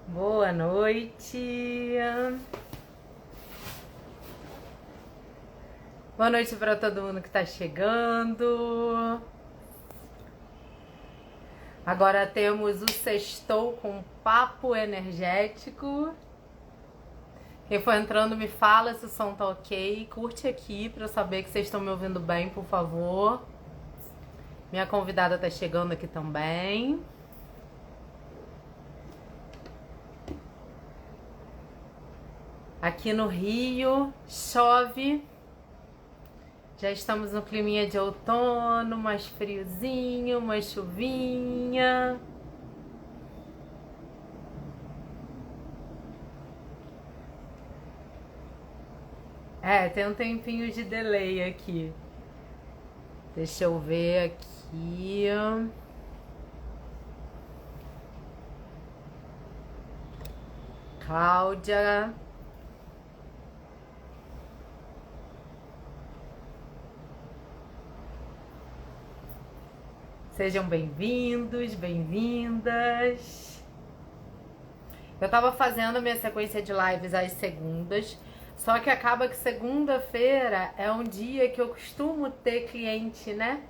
Boa noite. Boa noite para todo mundo que está chegando. Agora temos o Sextou com Papo Energético. Quem for entrando me fala se o som tá ok. Curte aqui para eu saber que vocês estão me ouvindo bem, por favor. Minha convidada tá chegando aqui também. Aqui no Rio chove. Já estamos no climinha de outono, mais friozinho, mais chuvinha. Tem um tempinho de delay aqui. Deixa eu ver aqui. Cláudia. Sejam bem-vindos, bem-vindas. Eu tava fazendo a minha sequência de lives às segundas, só que acaba que segunda-feira é um dia que eu costumo ter cliente, né?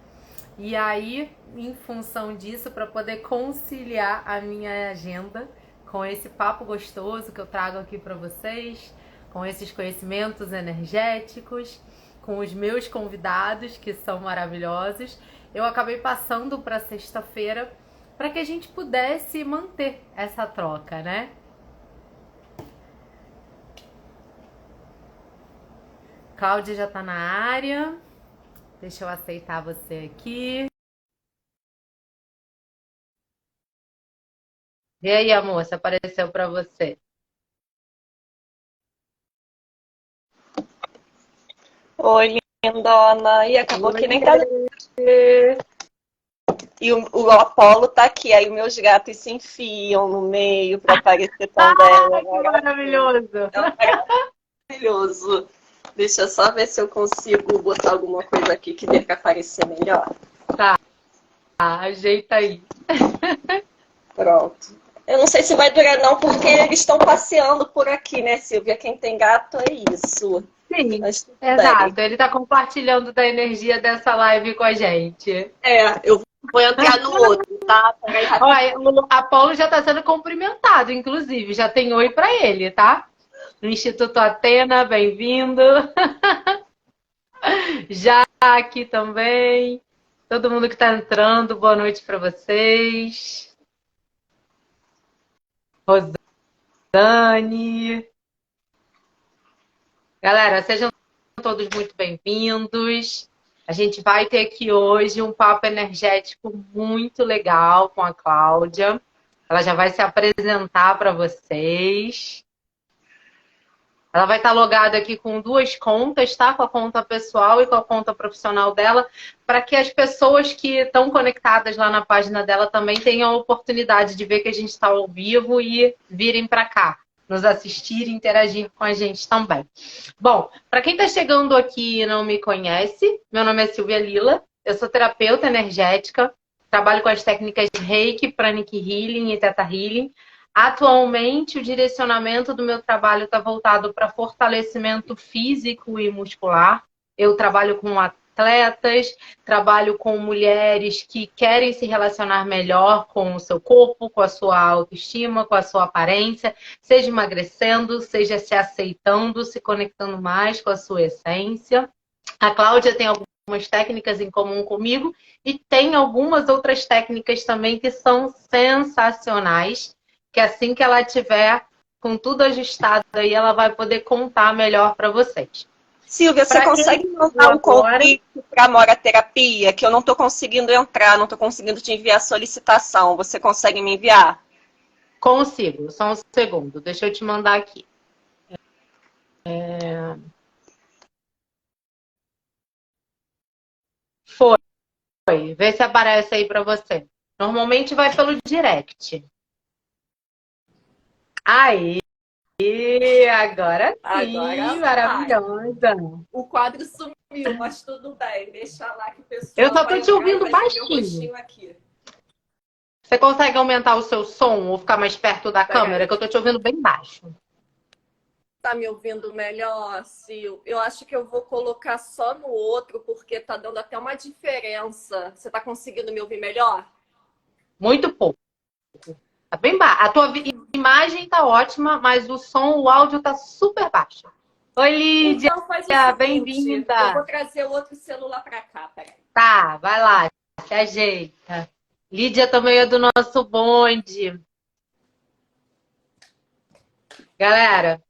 E aí, em função disso, para poder conciliar a minha agenda com esse papo gostoso que eu trago aqui para vocês, com esses conhecimentos energéticos, com os meus convidados que são maravilhosos, eu acabei passando para sexta-feira para que a gente pudesse manter essa troca, né? Cláudia já tá na área. Deixa eu aceitar você aqui. E aí, amor, se apareceu para você? Oi, lindona. E acabou que nem tá. Oi. E o Apolo tá aqui, aí meus gatos se enfiam no meio pra aparecer também. Ah, que maravilhoso! É maravilhoso. Deixa eu só ver se eu consigo botar alguma coisa aqui que dê pra aparecer melhor. Tá, ajeita aí. Pronto. Eu não sei se vai durar não, porque eles estão passeando por aqui, né, Silvia? Quem tem gato é isso. Sim, Mas tudo bem. exato. Ele tá compartilhando da energia dessa live com a gente. Eu vou entrar no outro, tá? Peraí, Olha, o Apolo já tá sendo cumprimentado, inclusive. Já tem oi pra ele, tá? No Instituto Atena, bem-vindo. Já aqui também. Todo mundo que tá entrando, boa noite pra vocês. Rosane. Galera, sejam todos muito bem-vindos. A gente vai ter aqui hoje um papo energético muito legal com a Cláudia. Ela já vai se apresentar para vocês. Ela vai estar logada aqui com duas contas, tá? Com a conta pessoal e com a conta profissional dela, para que as pessoas que estão conectadas lá na página dela também tenham a oportunidade de ver que a gente está ao vivo e virem para cá, nos assistir e interagir com a gente também. Bom, para quem está chegando aqui e não me conhece, meu nome é Silvia Lila, eu sou terapeuta energética, trabalho com as técnicas Reiki, Pranic Healing e Theta Healing. Atualmente, o direcionamento do meu trabalho está voltado para fortalecimento físico e muscular. Eu trabalho com atletas, trabalho com mulheres que querem se relacionar melhor com o seu corpo, com a sua autoestima, com a sua aparência, seja emagrecendo, seja se aceitando, se conectando mais com a sua essência. A Cláudia tem algumas técnicas em comum comigo e tem algumas outras técnicas também que são sensacionais, que assim que ela tiver com tudo ajustado aí, ela vai poder contar melhor para vocês. Silvia, você consegue mandar um convite para a Moraterapia? Que eu não estou conseguindo entrar, não estou conseguindo te enviar a solicitação. Você consegue me enviar? Consigo, só um segundo. Deixa eu te mandar aqui. Foi. Vê se aparece aí para você. Normalmente vai pelo direct. Aí, agora sim, Agora vai. maravilhosa. O quadro sumiu, mas tudo bem. Deixa lá que o Eu pessoal só tô vai te entrar e ouvindo vai ver meu baixinho. rostinho aqui. Você consegue aumentar o seu som ou ficar mais perto da câmera? Que eu tô te ouvindo bem baixo. Tá me ouvindo melhor, Sil? Eu acho que eu vou colocar só no outro, porque tá dando até uma diferença. Você tá conseguindo me ouvir melhor? Muito pouco. Tá bem baixo. A tua imagem tá ótima, mas o som, o áudio tá super baixo. Oi, Lídia. Então faz o seguinte, Bem-vinda. eu vou trazer o outro celular pra cá, peraí. Tá, vai lá, se ajeita. Lídia também é do nosso bonde. Galera,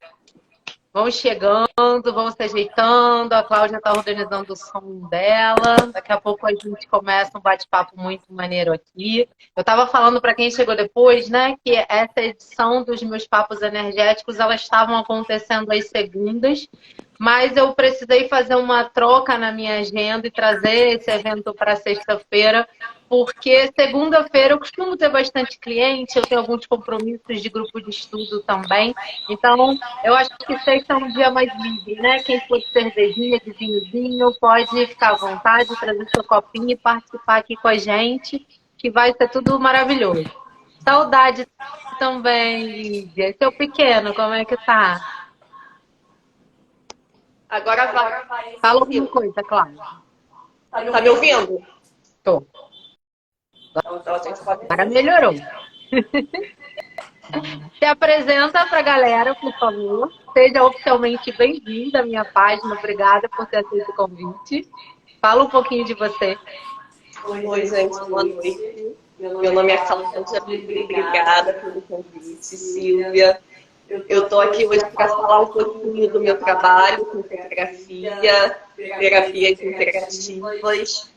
vão chegando, vão se ajeitando. A Cláudia está organizando o som dela. Daqui a pouco a gente começa um bate-papo muito maneiro aqui. Eu estava falando para quem chegou depois, né, que essa edição dos meus papos energéticos, elas estavam acontecendo às segundas, mas eu precisei fazer uma troca na minha agenda e trazer esse evento para sexta-feira, porque segunda-feira eu costumo ter bastante cliente, eu tenho alguns compromissos de grupo de estudo também, então eu acho que sexta é um dia mais livre, né? Quem for de cervejinha, de vinhozinho, pode ficar à vontade, trazer seu copinho e participar aqui com a gente, que vai ser tudo maravilhoso. Saudade também, Lídia. Seu pequeno, como é que tá? Agora vai. Fala alguma coisa, claro. Tá me ouvindo? Tô. Então, a gente pode... Agora melhorou. Se apresenta para a galera, por favor. Seja oficialmente bem-vinda à minha página. Obrigada por ter aceito o convite. Fala um pouquinho de você. Oi, gente. Boa noite. Meu nome é Cláudia. Obrigada pelo convite, Silvia. Eu estou aqui hoje para falar um pouquinho do meu trabalho com fotografia, terapias interativas,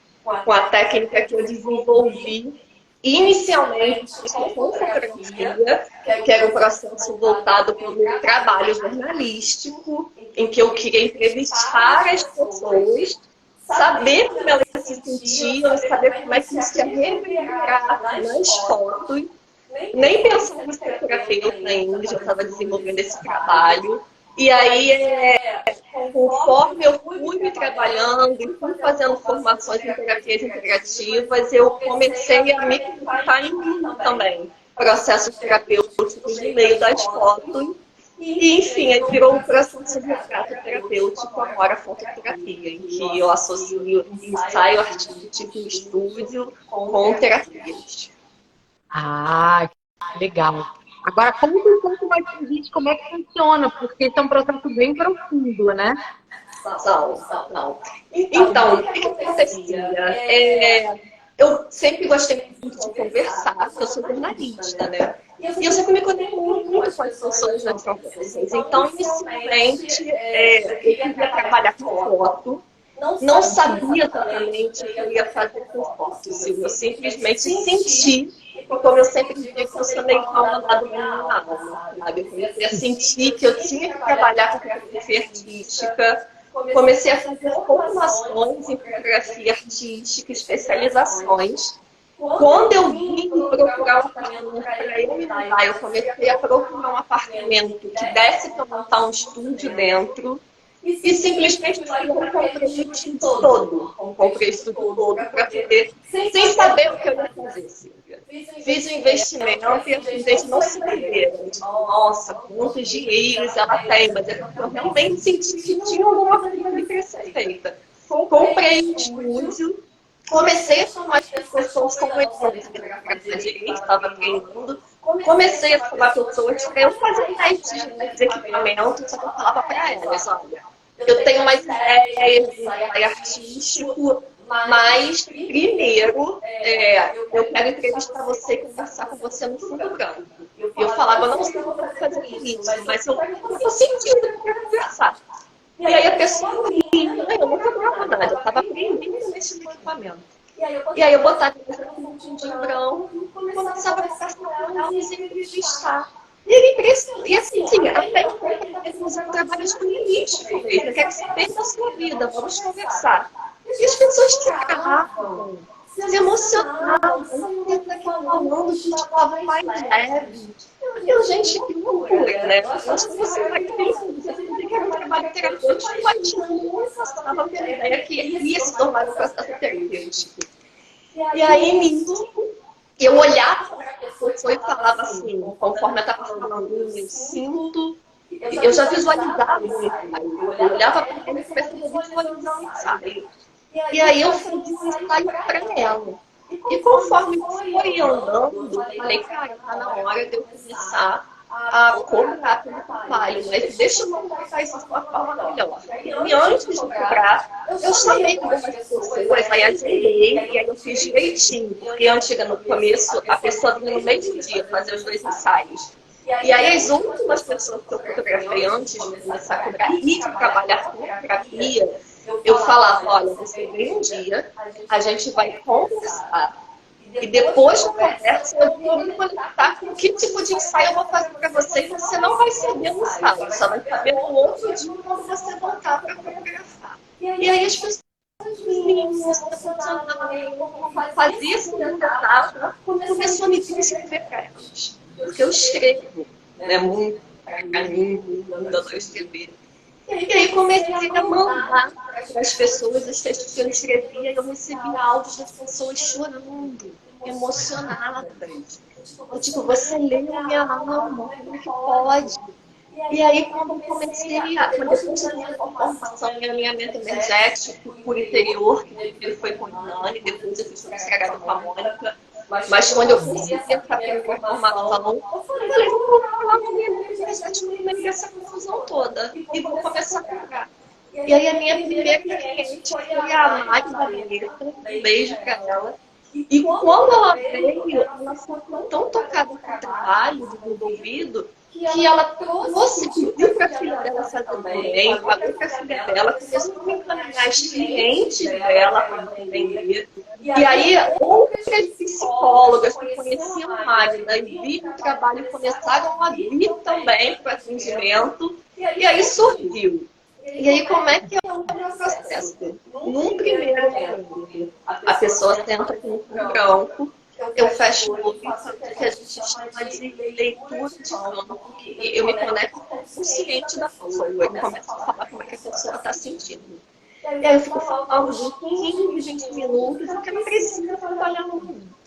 com a técnica que eu desenvolvi inicialmente com fotografia, que era um processo voltado para o meu trabalho jornalístico, em que eu queria entrevistar as pessoas, saber como elas se sentiam, saber como é que isso ia reverberar nas fotos. Nem pensava em ser terapeuta ainda, já estava desenvolvendo esse trabalho. E aí, conforme eu fui me trabalhando e fui fazendo formações em terapias integrativas, eu comecei a me preocupar em mim também. Processos terapêuticos no meio das fotos. E, enfim, aí virou um processo de retrato terapêutico, agora fototerapia, em que eu associo ensaio artístico e estúdio com terapias. Ah, que legal. Agora, conta um pouco mais pra gente como é que funciona, porque esse é um processo bem profundo, né? Não. Então, o que acontecia? Eu sempre gostei muito de conversar, porque eu sou jornalista, né? E eu sempre me conectei muito com as pessoas nas conversas. Então, inicialmente, eu queria trabalhar com foto. Não sabia exatamente o que eu ia fazer com fotos. Eu simplesmente senti, como eu sempre digo, que eu sou meio mal-mandado na minha alma, sabe? Eu comecei a sentir que eu tinha que trabalhar com fotografia artística. Comecei a fazer formações em fotografia artística, especializações. Quando eu vim procurar um apartamento para eu me mudar, eu comecei a procurar um apartamento que desse para montar um estúdio dentro. E simplesmente eu comprei o estúdio todo. Comprei o estúdio todo para poder, sem saber o que eu ia fazer, Silvia. Fiz um investimento e as pessoas não se perderam. Nossa, quantos dinheiros ela tem, mas é porque eu realmente senti que tinha alguma coisa ali para ser feita. Comprei um estúdio, comecei a formar as pessoas como eu para direito, estava aprendendo. Comecei a formar pessoas para eu fazer testes de equipamento, só que eu falava para elas, olha, eu tenho mais ideias de ensaio artístico, mas primeiro eu quero entrevistar você e conversar com você no fundo branco. Eu falava, eu não sei o que eu vou fazer com isso, mas eu estou sentindo que eu quero conversar. E aí a pessoa vinha, eu não cobrava nada, eu estava aprendendo nesse equipamento. E aí eu botava um fundinho branco e começava a passar por elas e entrevistar. E ele impressionou. E assim, até eu fazer um trabalho jornalístico mesmo. Eu quero saber da sua vida, vamos conversar. E as pessoas ficavam, se emocionavam, falando que estava mais leve. Eu, gente, que loucura, né? Eu acho que você vai ter que era um trabalho terapêutico, mas não estava tendo a ideia que ia se tornar um processo terapêutico. E aí, nisso, Eu olhava para a pessoa e falava assim, conforme eu estava falando, eu sinto. Eu já visualizava o ensaio. Eu olhava para ela e começava a visualizar o ensaio. E aí eu fazia um ensaio para ela. E conforme foi andando, eu falei, cara, tá na hora de eu começar a cobrar pelo trabalho, mas deixa eu colocar isso de uma forma melhor. E antes de cobrar, eu chamei algumas pessoas, aí agendei, e aí eu fiz direitinho, porque antes, no começo, a pessoa vinha no mesmo dia fazer os 2 ensaios. E aí as últimas pessoas que eu fotografei antes de começar a cobrar e de trabalhar com terapia, eu falava, olha, você vem um dia, a gente vai conversar. E depois da conversa, eu vou me conectar com que tipo de ensaio eu vou fazer para você, que você não vai saber no ensaio, só vai saber no outro dia quando você voltar para fotografar. E aí as pessoas fazia essa etapa, começou a me escrever para elas. Porque eu escrevo, né, muito para mim, quando eu escrever. E aí comecei a mandar para as pessoas os textos que eu escrevia e eu recebia áudios das pessoas chorando, emocionadas. Eu digo, você leu minha alma, como é que pode? E aí quando eu comecei quando eu tive a formação em alinhamento energético por interior, que primeiro foi com a Nani, depois eu fiz o sagrado com a Mônica, mas quando eu consegui entrar pela formação, eu falei, vou falar com a minha energética no meio dessa confusão toda e vou começar a pegar. E aí a minha primeira cliente foi a Magda Beneta, um beijo para ela. E quando ela veio, ela foi tão tocada com o trabalho desenvolvido que ela trouxe, pediu para a filha dela fazer bem, pagou para a filha dela, começou a encaminhar os clientes dela para entender. E aí, outras psicólogas que conheciam a Magda e viram o trabalho começaram a vir também para o atendimento, e aí surgiu. E aí, como é que é o processo? Num primeiro momento, a pessoa senta com um branco, eu fecho o olho, que a gente chama de leitura de campo, que eu me conecto com o consciente da pessoa, eu começo a falar como é que a pessoa está sentindo. E aí eu fico falando de 15, 20 minutos, porque ela precisa trabalhar no mundo.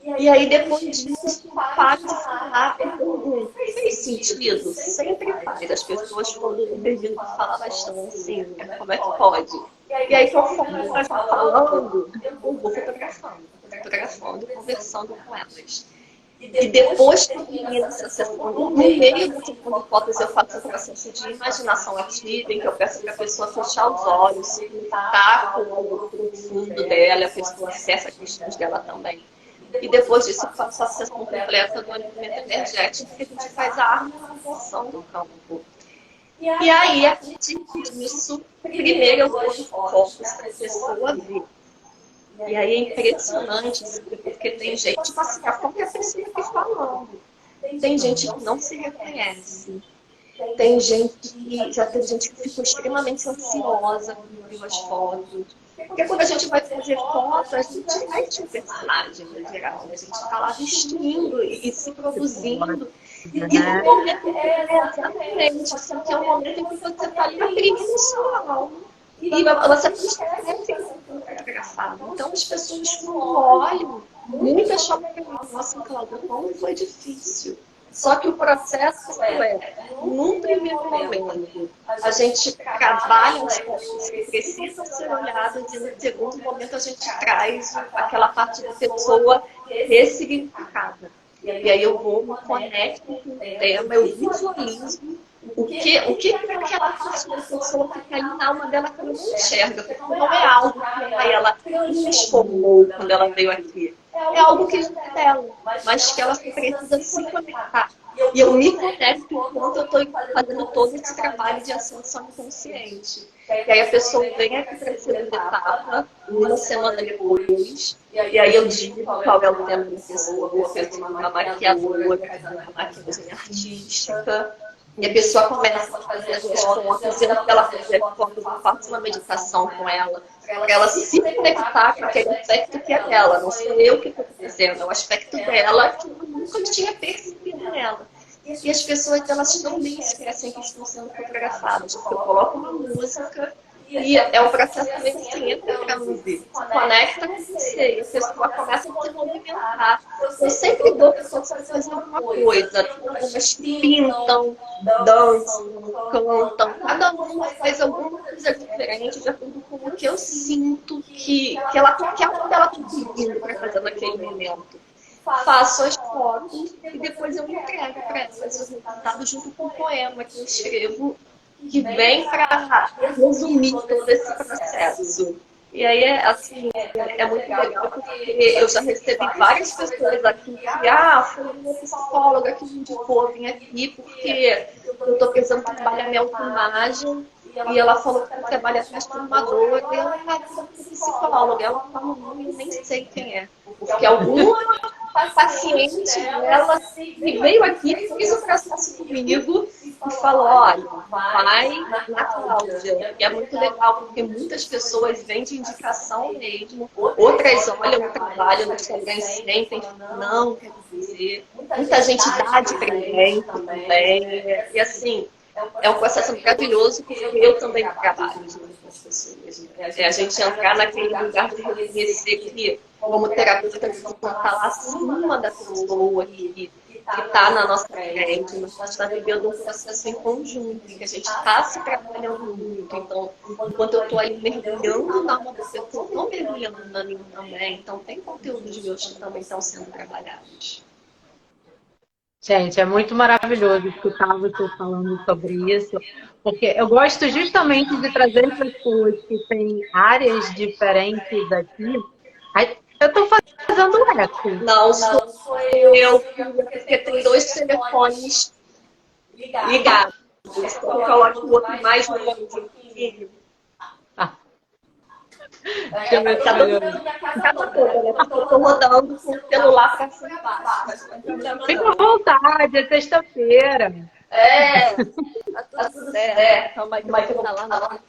E aí, depois disso, para de falar, eu pergunto, fez sentido? Sempre faz. As pessoas, quando eu pergunto, falam bastante assim, como é que pode? E aí, conforme ela está falando, eu vou fotografando, conversando com elas. E depois que termina essa sessão, no meio da sessão de fotos, eu faço o processo de imaginação ativa, em que eu peço para a pessoa fechar os olhos, se conectar com o fundo dela, a pessoa acessa as questões dela também. E depois disso, eu faço a sessão completa do alinhamento energético, que a gente faz a harmonização do campo. E aí, a partir disso, primeiro eu vou em focos para a pessoa ver. E aí é impressionante, porque tem gente, tipo assim, a própria pessoa aqui falando. Tem gente que não se reconhece. Tem gente que, já tem gente que ficou extremamente ansiosa quando viu as fotos. Porque quando a gente vai fazer foto, a gente mete um personagem, no geral. A gente está lá vestindo e se produzindo. E no momento exatamente, assim, que é um momento em que você está ali imprimindo sua alma. E você esquece fotografado. Então as pessoas quando olham, muitas chamam para mim, nossa, Cláudia, como foi difícil. Só que o processo num primeiro momento, a gente trabalha as coisas que precisam ser olhadas e no segundo momento a gente traz aquela parte da pessoa ressignificada. E aí eu vou, me conecto com o tema, eu visualizo o que aquela parte da pessoa que está ali na alma dela que ela não enxerga, porque não é algo que ela transformou quando ela veio aqui. É algo que já é dela, mas que ela precisa se conectar. E eu me conecto enquanto eu estou fazendo todo esse trabalho de ascensão consciente. E aí a pessoa vem aqui para a segunda etapa, uma semana depois, e aí eu digo qual é o tema da pessoa, uma maquiadora, uma maquiagem artística. E a pessoa começa a fazer as fotos, e ela fazer fotos, eu faço uma meditação com ela, para ela se conectar com aquele aspecto que é dela. Não sou eu que estou fazendo, é o aspecto dela que eu nunca tinha percebido nela. E as pessoas, elas também esquecem que estão sendo fotografadas, porque eu coloco uma música E é um processo também que você entra em transe, conecta com você, e a pessoa começa a se movimentar. Eu sempre dou para a pessoa fazer alguma coisa. Algumas pintam, dançam, cantam. Cada uma faz alguma coisa diferente de acordo com o que eu sinto que ela está conseguindo para fazer naquele momento. Faço as fotos e depois eu entrego para elas os resultados junto com o poema que eu escrevo, que vem para resumir todo esse processo. E aí, assim, é muito legal, porque eu já recebi várias pessoas aqui que, foi uma psicóloga que me indicou, vim aqui porque eu estou precisando trabalhar minha autoimagem. E ela falou que trabalha transformadora, e ela é psicóloga. Ela fala o nome, eu nem sei quem é. Porque alguma paciente dela que veio aqui, fez o processo comigo e falou, olha, vai na Cláudia. E é muito legal, porque muitas pessoas vêm de indicação mesmo, outras olham o trabalho no Instagram e sentem, não, quer dizer, muita gente dá de presente também. E assim, é um processo maravilhoso, porque eu também trabalho junto com as pessoas. É a gente entrar naquele lugar de reconhecer que, como terapeuta, a gente não está lá acima da pessoa que está na nossa frente, nós está vivendo um processo em conjunto, em que a gente está se trabalhando muito. Então, enquanto eu estou aí mergulhando na alma da pessoa, eu estou mergulhando na minha também. Então, tem conteúdos meus que também estão sendo trabalhados. Gente, é muito maravilhoso escutar você falando sobre isso, porque eu gosto justamente de trazer pessoas que têm áreas diferentes aqui. Eu estou fazendo eco. Não, sou eu, porque tem 2 telefones ligados. Eu coloco o outro mais longe. Tá dando cada coisa, né? Porque eu tô rodando com o celular pra cima e baixo. Fica à vontade, é sexta-feira. Tá tudo certo. Calma aí, que eu vou lá.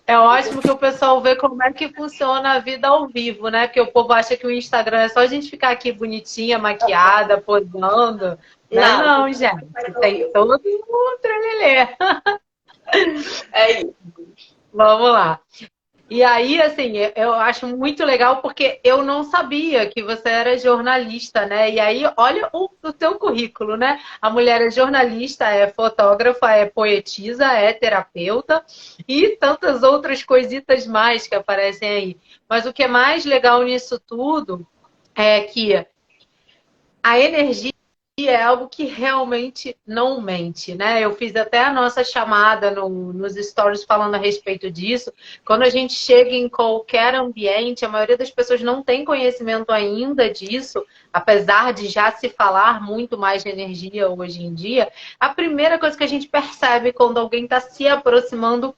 É ótimo que o pessoal vê como é que funciona a vida ao vivo, né? Porque o povo acha que o Instagram é só a gente ficar aqui bonitinha, maquiada, posando. Não, gente. Tem todo um trelelê. É isso. Vamos lá. E aí, assim, eu acho muito legal porque eu não sabia que você era jornalista, né? E aí, olha o teu currículo, né? A mulher é jornalista, é fotógrafa, é poetisa, é terapeuta e tantas outras coisitas mais que aparecem aí. Mas o que é mais legal nisso tudo é que a energia é algo que realmente não mente, né? Eu fiz até a nossa chamada nos stories falando a respeito disso. Quando a gente chega em qualquer ambiente, a maioria das pessoas não tem conhecimento ainda disso, apesar de já se falar muito mais de energia hoje em dia. A primeira coisa que a gente percebe quando alguém está se aproximando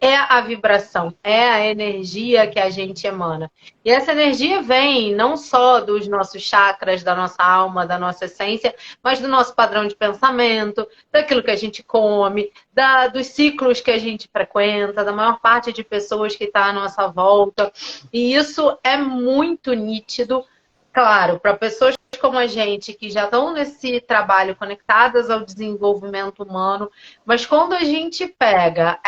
é a vibração, é a energia que a gente emana. E essa energia vem não só dos nossos chakras, da nossa alma, da nossa essência, mas do nosso padrão de pensamento, daquilo que a gente come, dos ciclos que a gente frequenta, da maior parte de pessoas que está à nossa volta. E isso é muito nítido, claro, para pessoas como a gente, que já estão nesse trabalho conectadas ao desenvolvimento humano, mas quando a gente pega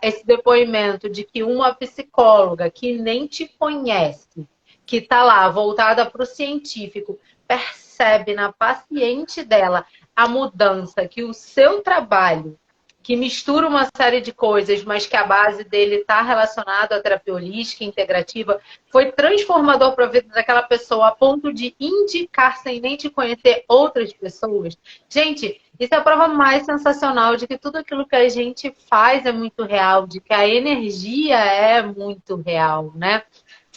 esse depoimento de que uma psicóloga que nem te conhece, que está lá voltada para o científico, percebe na paciente dela a mudança que o seu trabalho, que mistura uma série de coisas, mas que a base dele está relacionada à terapia holística, integrativa, foi transformador para a vida daquela pessoa a ponto de indicar, sem nem te conhecer, outras pessoas. Gente, isso é a prova mais sensacional de que tudo aquilo que a gente faz é muito real, de que a energia é muito real, né?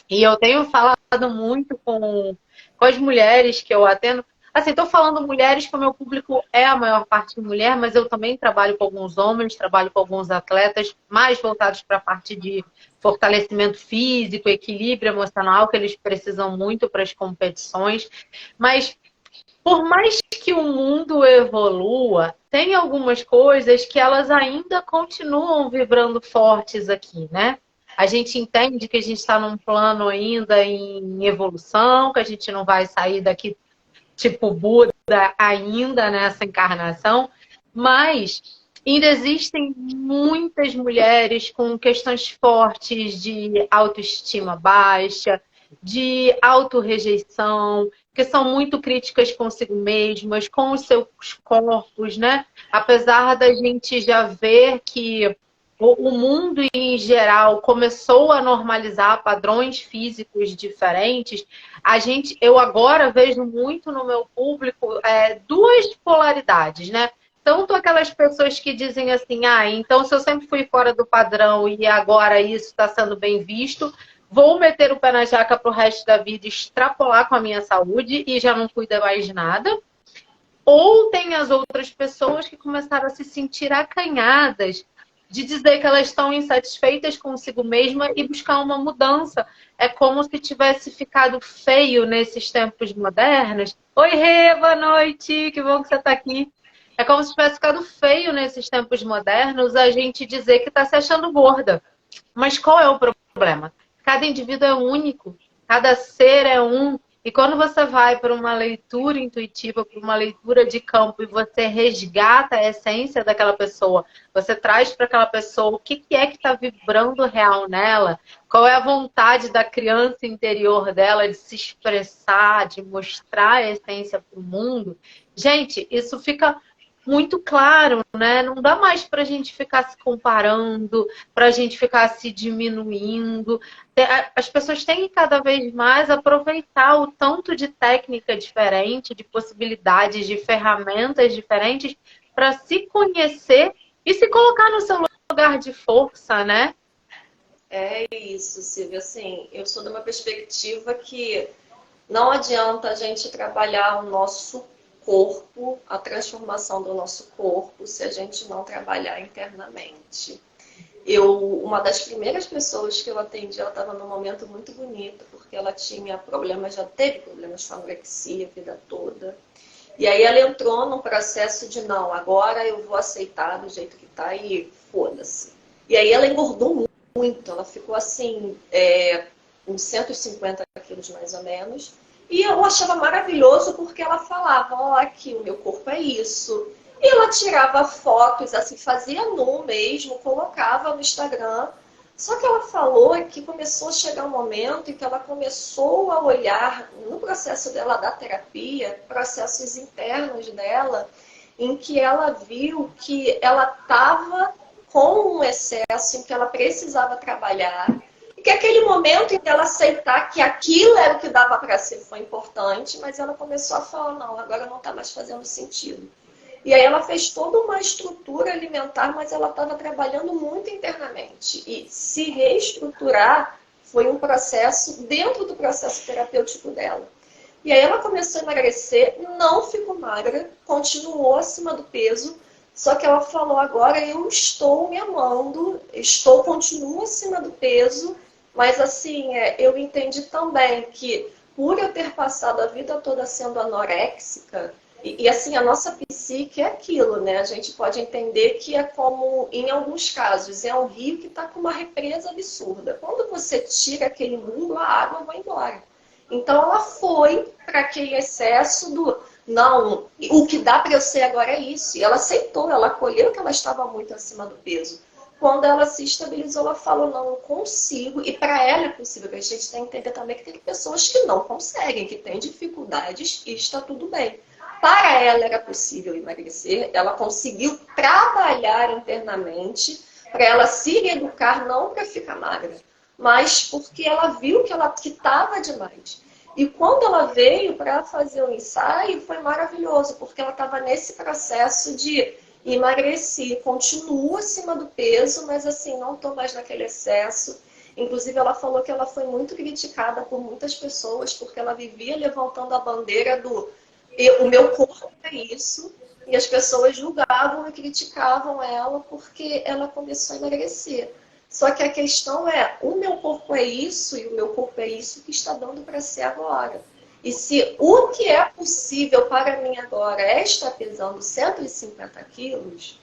E eu tenho falado muito com as mulheres que eu atendo. Assim, estou falando mulheres, porque o meu público é a maior parte mulher, mas eu também trabalho com alguns homens, trabalho com alguns atletas, mais voltados para a parte de fortalecimento físico, equilíbrio emocional, que eles precisam muito para as competições. Mas, por mais que o mundo evolua, tem algumas coisas que elas ainda continuam vibrando fortes aqui, né? A gente entende que a gente está num plano ainda em evolução, que a gente não vai sair daqui tipo Buda ainda nessa encarnação, mas ainda existem muitas mulheres com questões fortes de autoestima baixa, de autorrejeição, que são muito críticas consigo mesmas, com os seus corpos, né? Apesar da gente já ver que o mundo em geral começou a normalizar padrões físicos diferentes, eu agora vejo muito no meu público duas polaridades, né? Tanto aquelas pessoas que dizem assim, então se eu sempre fui fora do padrão e agora isso está sendo bem visto, vou meter o pé na jaca para o resto da vida, extrapolar com a minha saúde e já não cuida mais de nada. Ou tem as outras pessoas que começaram a se sentir acanhadas de dizer que elas estão insatisfeitas consigo mesma e buscar uma mudança. É como se tivesse ficado feio nesses tempos modernos. Oi, Rê, boa noite, que bom que você está aqui. É como se tivesse ficado feio nesses tempos modernos a gente dizer que está se achando gorda. Mas qual é o problema? Cada indivíduo é único, cada ser é um. E quando você vai para uma leitura intuitiva, para uma leitura de campo e você resgata a essência daquela pessoa, você traz para aquela pessoa o que é que está vibrando real nela, qual é a vontade da criança interior dela de se expressar, de mostrar a essência para o mundo. Gente, isso fica muito claro, né? Não dá mais para a gente ficar se comparando, para a gente ficar se diminuindo. As pessoas têm que cada vez mais aproveitar o tanto de técnica diferente, de possibilidades, de ferramentas diferentes para se conhecer e se colocar no seu lugar de força, né? É isso, Silvia. Assim, eu sou de uma perspectiva que não adianta a gente trabalhar o nosso corpo, a transformação do nosso corpo, se a gente não trabalhar internamente. Uma das primeiras pessoas que eu atendi, ela estava num momento muito bonito, porque ela tinha problemas, já teve problemas com anorexia a vida toda. E aí ela entrou num processo de, não, agora eu vou aceitar do jeito que tá e foda-se. E aí ela engordou muito, ela ficou assim, uns 150 quilos mais ou menos. E eu achava maravilhoso porque ela falava, aqui o meu corpo é isso. E ela tirava fotos, assim, fazia nu mesmo, colocava no Instagram. Só que ela falou que começou a chegar um momento em que ela começou a olhar no processo dela da terapia, processos internos dela, em que ela viu que ela estava com um excesso em que ela precisava trabalhar. E que aquele momento em que ela aceitar que aquilo era o que dava para ser foi importante, mas ela começou a falar, não, agora não está mais fazendo sentido. E aí ela fez toda uma estrutura alimentar, mas ela estava trabalhando muito internamente. E se reestruturar foi um processo dentro do processo terapêutico dela. E aí ela começou a emagrecer, não ficou magra, continuou acima do peso, só que ela falou, agora eu estou me amando, continuo acima do peso, mas assim, eu entendi também que por eu ter passado a vida toda sendo anoréxica, e assim, a nossa psique é aquilo, né? A gente pode entender que é como, em alguns casos, é um rio que está com uma represa absurda. Quando você tira aquele mundo, a água vai embora. Então ela foi para aquele excesso do, não, o que dá para eu ser agora é isso. E ela aceitou, ela acolheu que ela estava muito acima do peso. Quando ela se estabilizou, ela falou, não, eu consigo. E para ela é possível, porque a gente tem que entender também que tem pessoas que não conseguem, que têm dificuldades e está tudo bem. Para ela era possível emagrecer, ela conseguiu trabalhar internamente para ela se reeducar, não para ficar magra, mas porque ela viu que ela estava demais. E quando ela veio para fazer o ensaio, foi maravilhoso, porque ela estava nesse processo de emagrecer, continua acima do peso, mas assim, não estou mais naquele excesso. Inclusive, ela falou que ela foi muito criticada por muitas pessoas, porque ela vivia levantando a bandeira do o meu corpo é isso, e as pessoas julgavam e criticavam ela porque ela começou a emagrecer. Só que a questão é, o meu corpo é isso e o meu corpo é isso que está dando para ser agora. E se o que é possível para mim agora é estar pesando 150 quilos,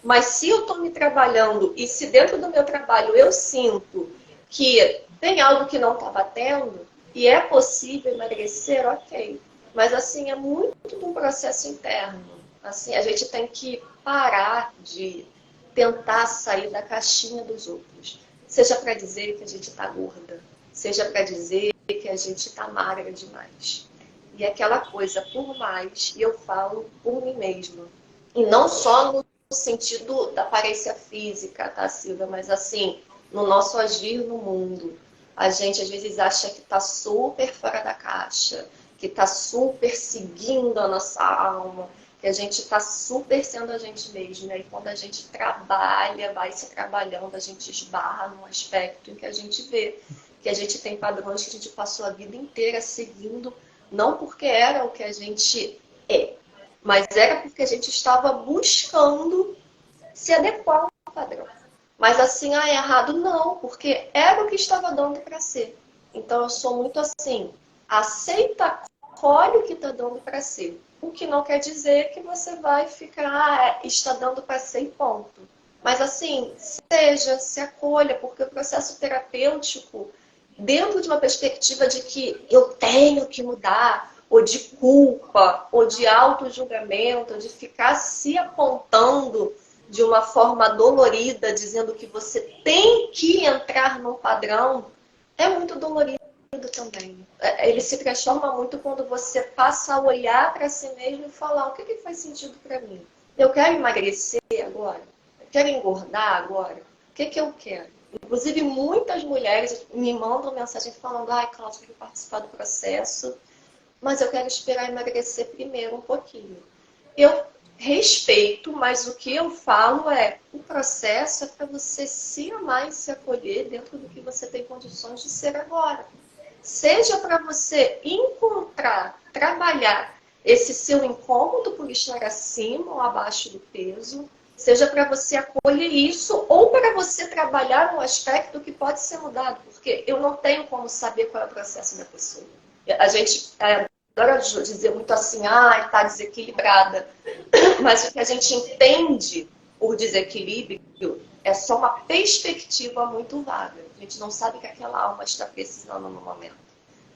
mas se eu estou me trabalhando e se dentro do meu trabalho eu sinto que tem algo que não está batendo e é possível emagrecer, ok. Mas assim, é muito de um processo interno. Assim, a gente tem que parar de tentar sair da caixinha dos outros. Seja para dizer que a gente está gorda, seja para dizer que a gente está magra demais. E aquela coisa, por mais, e eu falo por mim mesma. E não só no sentido da aparência física, tá, Silvia? Mas assim, no nosso agir no mundo. A gente às vezes acha que está super fora da caixa, que está super seguindo a nossa alma, que a gente está super sendo a gente mesma. E quando a gente trabalha, vai se trabalhando, a gente esbarra num aspecto em que a gente vê que a gente tem padrões que a gente passou a vida inteira seguindo, não porque era o que a gente é, mas era porque a gente estava buscando se adequar ao padrão. Mas assim, é errado? Não, porque era o que estava dando para ser. Então eu sou muito assim, aceita, colhe o que está dando para ser. O que não quer dizer que você vai ficar, está dando para ser e ponto. Mas assim, se acolha, porque o processo terapêutico, dentro de uma perspectiva de que eu tenho que mudar, ou de culpa, ou de auto-julgamento, ou de ficar se apontando de uma forma dolorida, dizendo que você tem que entrar num padrão, é muito dolorido também. Ele se transforma muito quando você passa a olhar para si mesmo e falar: o que faz sentido para mim? Eu quero emagrecer agora? Eu quero engordar agora? O que eu quero? Inclusive, muitas mulheres me mandam mensagem falando: ai, Cláudia, eu quero participar do processo, mas eu quero esperar emagrecer primeiro um pouquinho. Eu respeito, mas o que eu falo é: o processo é para você se amar e se acolher dentro do que você tem condições de ser agora. Seja para você encontrar, trabalhar esse seu incômodo por estar acima ou abaixo do peso, seja para você acolher isso ou para você trabalhar um aspecto que pode ser mudado, porque eu não tenho como saber qual é o processo da pessoa. A gente adora dizer muito assim: ah, está desequilibrada. Mas o que a gente entende por desequilíbrio é só uma perspectiva muito vaga. A gente não sabe o que aquela alma está precisando no momento.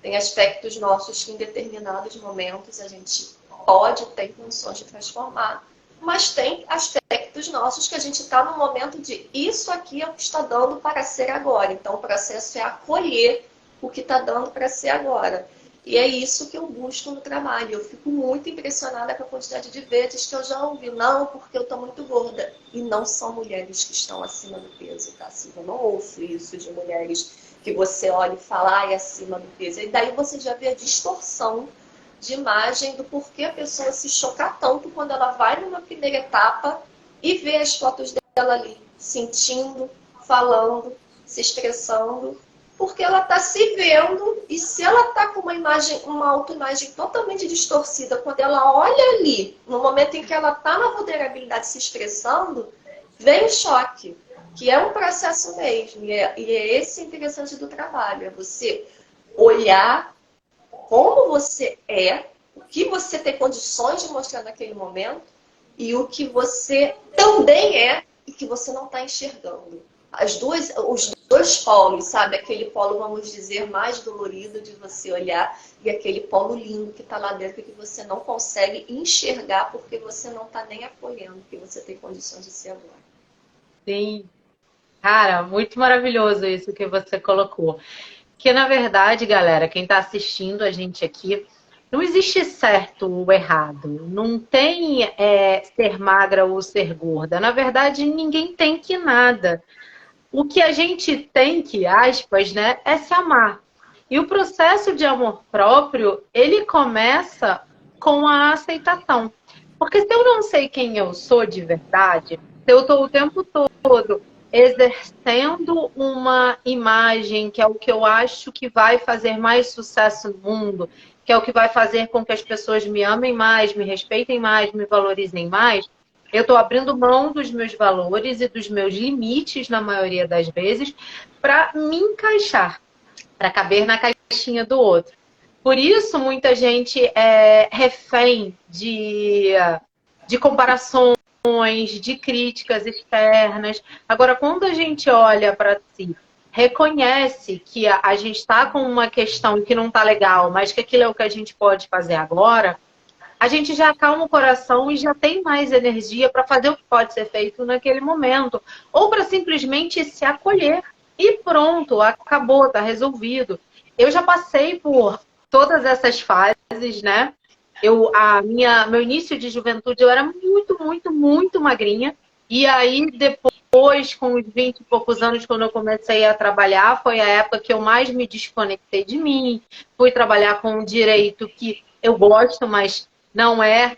Tem aspectos nossos que em determinados momentos a gente pode ter condições de transformar, mas tem aspectos nossos que a gente está no momento de isso aqui é o que está dando para ser agora. Então o processo é acolher o que está dando para ser agora. E é isso que eu busco no trabalho. Eu fico muito impressionada com a quantidade de vezes que eu já ouvi: não, porque eu estou muito gorda. E não são mulheres que estão acima do peso, tá? Assim, eu não ouço isso de mulheres que você olha e fala: ai, acima do peso. E daí você já vê a distorção de imagem do porquê a pessoa se chocar tanto quando ela vai numa primeira etapa e vê as fotos dela ali, sentindo, falando, se expressando, porque ela está se vendo. E se ela está com uma autoimagem totalmente distorcida, quando ela olha ali, no momento em que ela está na vulnerabilidade se expressando, vem o choque, que é um processo mesmo. E é esse interessante do trabalho, é você olhar como você é, o que você tem condições de mostrar naquele momento e o que você também é e que você não está enxergando. Os dois polos, sabe? Aquele polo, vamos dizer, mais dolorido de você olhar e aquele polo lindo que está lá dentro que você não consegue enxergar porque você não está nem acolhendo que você tem condições de ser agora. Sim. Cara, muito maravilhoso isso que você colocou. Que, na verdade, galera, quem está assistindo a gente aqui, não existe certo ou errado. Não tem ser magra ou ser gorda. Na verdade, ninguém tem que nada. O que a gente tem que, aspas, né, é se amar. E o processo de amor próprio, ele começa com a aceitação. Porque se eu não sei quem eu sou de verdade, se eu estou o tempo todo exercendo uma imagem que é o que eu acho que vai fazer mais sucesso no mundo, que é o que vai fazer com que as pessoas me amem mais, me respeitem mais, me valorizem mais, eu estou abrindo mão dos meus valores e dos meus limites, na maioria das vezes, para me encaixar, para caber na caixinha do outro. Por isso, muita gente é refém de comparações, de críticas externas. Agora, quando a gente olha para si, reconhece que a gente está com uma questão que não está legal, mas que aquilo é o que a gente pode fazer agora, a gente já acalma o coração e já tem mais energia para fazer o que pode ser feito naquele momento. Ou para simplesmente se acolher. E pronto, acabou, tá resolvido. Eu já passei por todas essas fases, né? Meu início de juventude, eu era muito, muito, muito magrinha. E aí, depois, com os 20 e poucos anos, quando eu comecei a trabalhar, foi a época que eu mais me desconectei de mim. Fui trabalhar com um direito que eu gosto, mas não é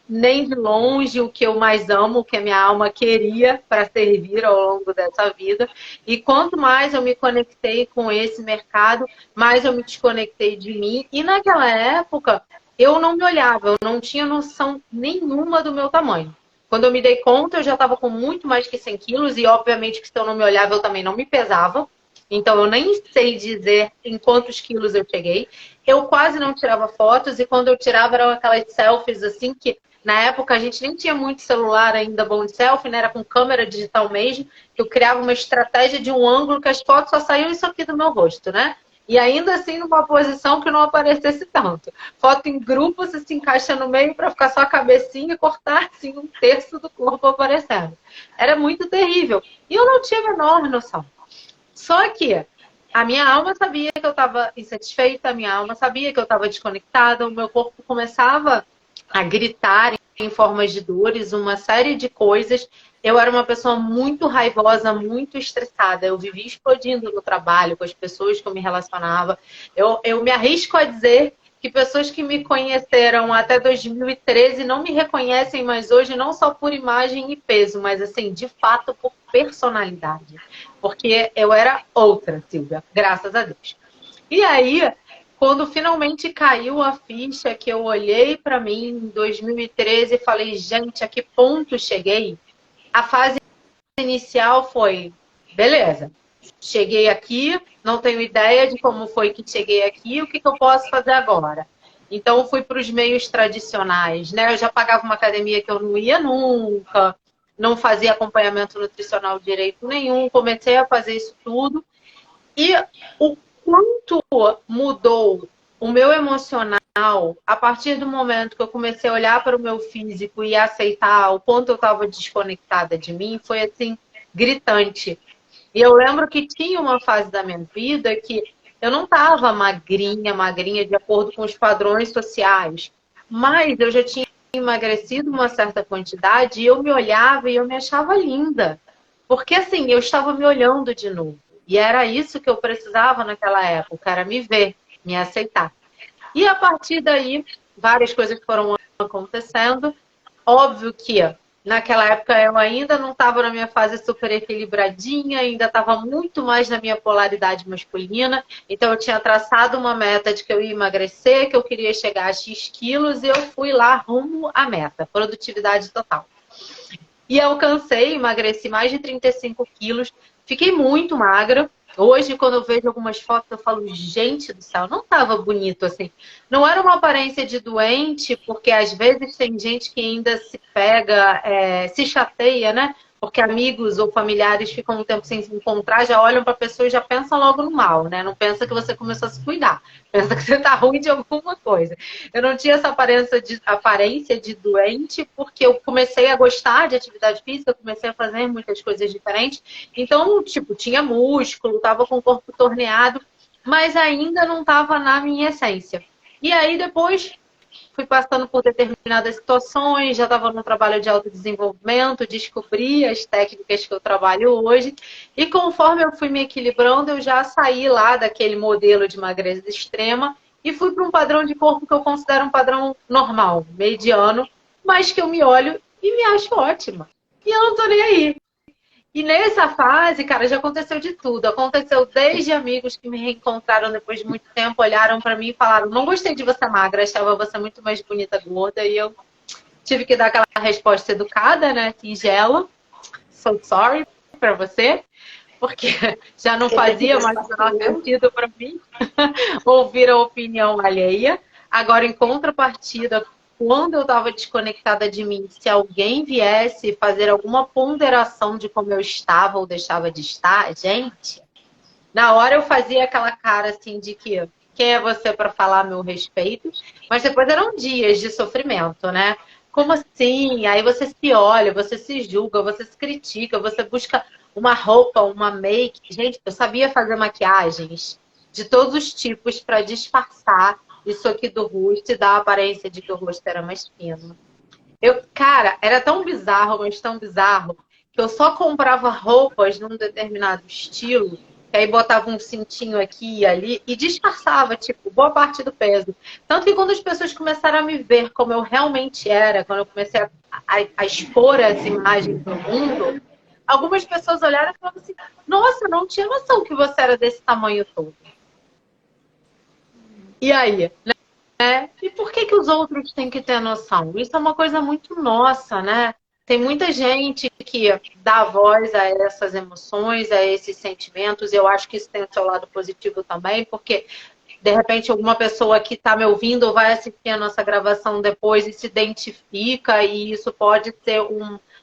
nem de longe o que eu mais amo, o que a minha alma queria para servir ao longo dessa vida. E quanto mais eu me conectei com esse mercado, mais eu me desconectei de mim. E naquela época, eu não me olhava, eu não tinha noção nenhuma do meu tamanho. Quando eu me dei conta, eu já estava com muito mais que 100 quilos e, obviamente, que se eu não me olhava, eu também não me pesava. Então, eu nem sei dizer em quantos quilos eu cheguei. Eu quase não tirava fotos e quando eu tirava eram aquelas selfies assim que na época a gente nem tinha muito celular ainda bom de selfie, né? Era com câmera digital mesmo. Eu criava uma estratégia de um ângulo que as fotos só saíam isso aqui do meu rosto, né? E ainda assim numa posição que não aparecesse tanto. Foto em grupo, você se encaixa no meio para ficar só a cabecinha e cortar assim um terço do corpo aparecendo. Era muito terrível. E eu não tinha a menor noção. Só que a minha alma sabia que eu estava insatisfeita, a minha alma sabia que eu estava desconectada, o meu corpo começava a gritar em formas de dores, uma série de coisas. Eu era uma pessoa muito raivosa, muito estressada. Eu vivia explodindo no trabalho, com as pessoas que eu me relacionava. Eu me arrisco a dizer que pessoas que me conheceram até 2013 não me reconhecem mais hoje, não só por imagem e peso, mas assim, de fato, por personalidade. Porque eu era outra, Silvia, graças a Deus. E aí, quando finalmente caiu a ficha, que eu olhei para mim em 2013 e falei, gente, a que ponto cheguei? A fase inicial foi, beleza, cheguei aqui, não tenho ideia de como foi que cheguei aqui, o que eu posso fazer agora? Então, fui para os meios tradicionais, né? Eu já pagava uma academia que eu não ia nunca, não fazia acompanhamento nutricional direito nenhum, comecei a fazer isso tudo. E o quanto mudou o meu emocional a partir do momento que eu comecei a olhar para o meu físico e aceitar o quanto eu estava desconectada de mim, foi assim, gritante. E eu lembro que tinha uma fase da minha vida que eu não estava magrinha, magrinha de acordo com os padrões sociais, mas eu já tinha emagrecido uma certa quantidade e eu me olhava e eu me achava linda. Porque assim, eu estava me olhando de novo. E era isso que eu precisava naquela época, era me ver, me aceitar. E a partir daí, várias coisas foram acontecendo. Óbvio que naquela época eu ainda não estava na minha fase super equilibradinha, ainda estava muito mais na minha polaridade masculina. Então eu tinha traçado uma meta de que eu ia emagrecer, que eu queria chegar a X quilos, e eu fui lá rumo à meta, produtividade total. E alcancei, emagreci mais de 35 quilos, fiquei muito magra. Hoje, quando eu vejo algumas fotos, eu falo, gente do céu, não estava bonito assim. Não era uma aparência de doente, porque às vezes tem gente que ainda se pega, se chateia, né? Porque amigos ou familiares ficam um tempo sem se encontrar, já olham para a pessoa e já pensam logo no mal, né? Não pensa que você começou a se cuidar. Pensa que você está ruim de alguma coisa. Eu não tinha essa aparência de doente, porque eu comecei a gostar de atividade física, eu comecei a fazer muitas coisas diferentes. Então, tipo, tinha músculo, estava com o corpo torneado, mas ainda não estava na minha essência. E aí, depois, fui passando por determinadas situações, já estava no trabalho de autodesenvolvimento, descobri as técnicas que eu trabalho hoje, e conforme eu fui me equilibrando, eu já saí lá daquele modelo de magreza extrema e fui para um padrão de corpo que eu considero um padrão normal, mediano, mas que eu me olho e me acho ótima. E eu não tô nem aí. E nessa fase, cara, já aconteceu de tudo. Aconteceu desde amigos que me reencontraram depois de muito tempo, olharam pra mim e falaram, não gostei de você magra, achava você muito mais bonita gorda. E eu tive que dar aquela resposta educada, né, singela. So sorry pra você, porque já não fazia mais o menor sentido pra mim ouvir a opinião alheia. Agora, em contrapartida, quando eu estava desconectada de mim, se alguém viesse fazer alguma ponderação de como eu estava ou deixava de estar, gente, na hora eu fazia aquela cara assim de que quem é você para falar a meu respeito? Mas depois eram dias de sofrimento, né? Como assim? Aí você se olha, você se julga, você se critica, você busca uma roupa, uma make. Gente, eu sabia fazer maquiagens de todos os tipos para disfarçar isso aqui do rosto e dar a aparência de que o rosto era mais fino. Cara, era tão bizarro, mas tão bizarro, que eu só comprava roupas num determinado estilo, que aí botava um cintinho aqui e ali e disfarçava, tipo, boa parte do peso. Tanto que quando as pessoas começaram a me ver como eu realmente era, quando eu comecei a expor essa imagem para o mundo, algumas pessoas olharam e falaram assim: nossa, eu não tinha noção que você era desse tamanho todo. E aí? E por que que os outros têm que ter noção? Isso é uma coisa muito nossa, né? Tem muita gente que dá voz a essas emoções, a esses sentimentos. Eu acho que isso tem o seu lado positivo também, porque de repente alguma pessoa que está me ouvindo ou vai assistir a nossa gravação depois e se identifica, e isso pode ser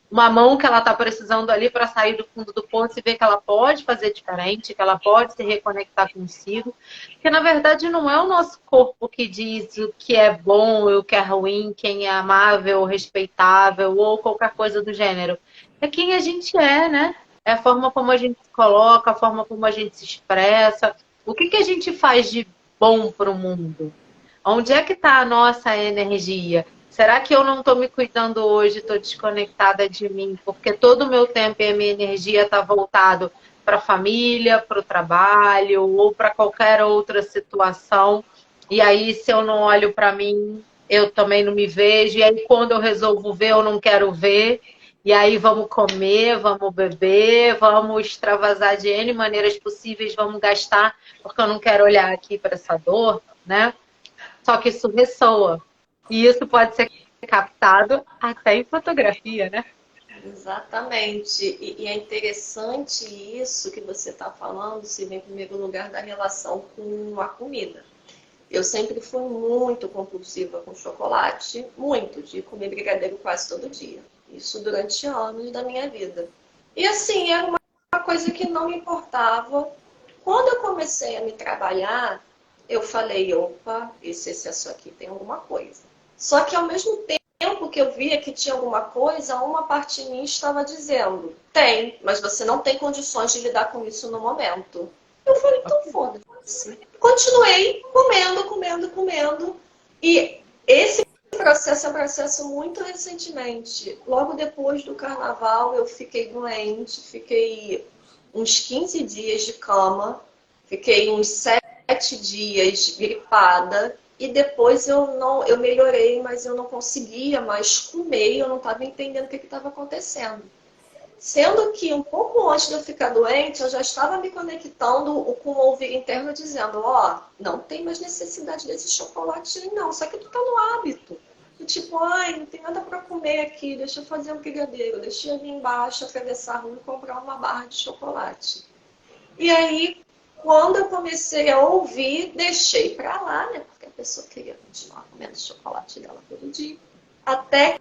uma mão que ela está precisando ali para sair do fundo do poço e ver que ela pode fazer diferente, que ela pode se reconectar consigo. Porque na verdade não é o nosso corpo que diz o que é bom e o que é ruim, quem é amável, respeitável ou qualquer coisa do gênero. É quem a gente é, né? É a forma como a gente se coloca, a forma como a gente se expressa. O que que a gente faz de bom para o mundo? Onde é que está a nossa energia? Será que eu não estou me cuidando hoje, estou desconectada de mim, porque todo o meu tempo e a minha energia está voltado para a família, para o trabalho ou para qualquer outra situação? E aí, se eu não olho para mim, eu também não me vejo. E aí, quando eu resolvo ver, eu não quero ver. E aí, vamos comer, vamos beber, vamos extravasar de N maneiras possíveis, vamos gastar, porque eu não quero olhar aqui para essa dor, né? Só que isso ressoa. E isso pode ser captado até em fotografia, né? Exatamente. E é interessante isso que você está falando, se vem em primeiro lugar da relação com a comida. Eu sempre fui muito compulsiva com chocolate, muito, de comer brigadeiro quase todo dia. Isso durante anos da minha vida. E assim, era uma coisa que não me importava. Quando eu comecei a me trabalhar, eu falei, opa, esse excesso aqui tem alguma coisa. Só que ao mesmo tempo que eu via que tinha alguma coisa, uma parte de mim estava dizendo, tem, mas você não tem condições de lidar com isso no momento. Eu falei, então foda-se. Continuei comendo, comendo, comendo. E esse processo é um processo muito recentemente. Logo depois do carnaval, eu fiquei doente, fiquei uns 15 dias de cama, fiquei uns 7 dias gripada. E depois eu melhorei, mas eu não conseguia mais comer, eu não estava entendendo o que estava acontecendo. Sendo que um pouco antes de eu ficar doente, eu já estava me conectando com o ouvido interno dizendo, ó, não tem mais necessidade desse chocolate não, só que tu tá no hábito. E tipo, ai, não tem nada para comer aqui, deixa eu fazer um brigadeiro, deixa eu vir embaixo, atravessar a rua e comprar uma barra de chocolate. E aí, quando eu comecei a ouvir, deixei pra lá, né, porque a pessoa queria continuar comendo chocolate dela todo dia. Até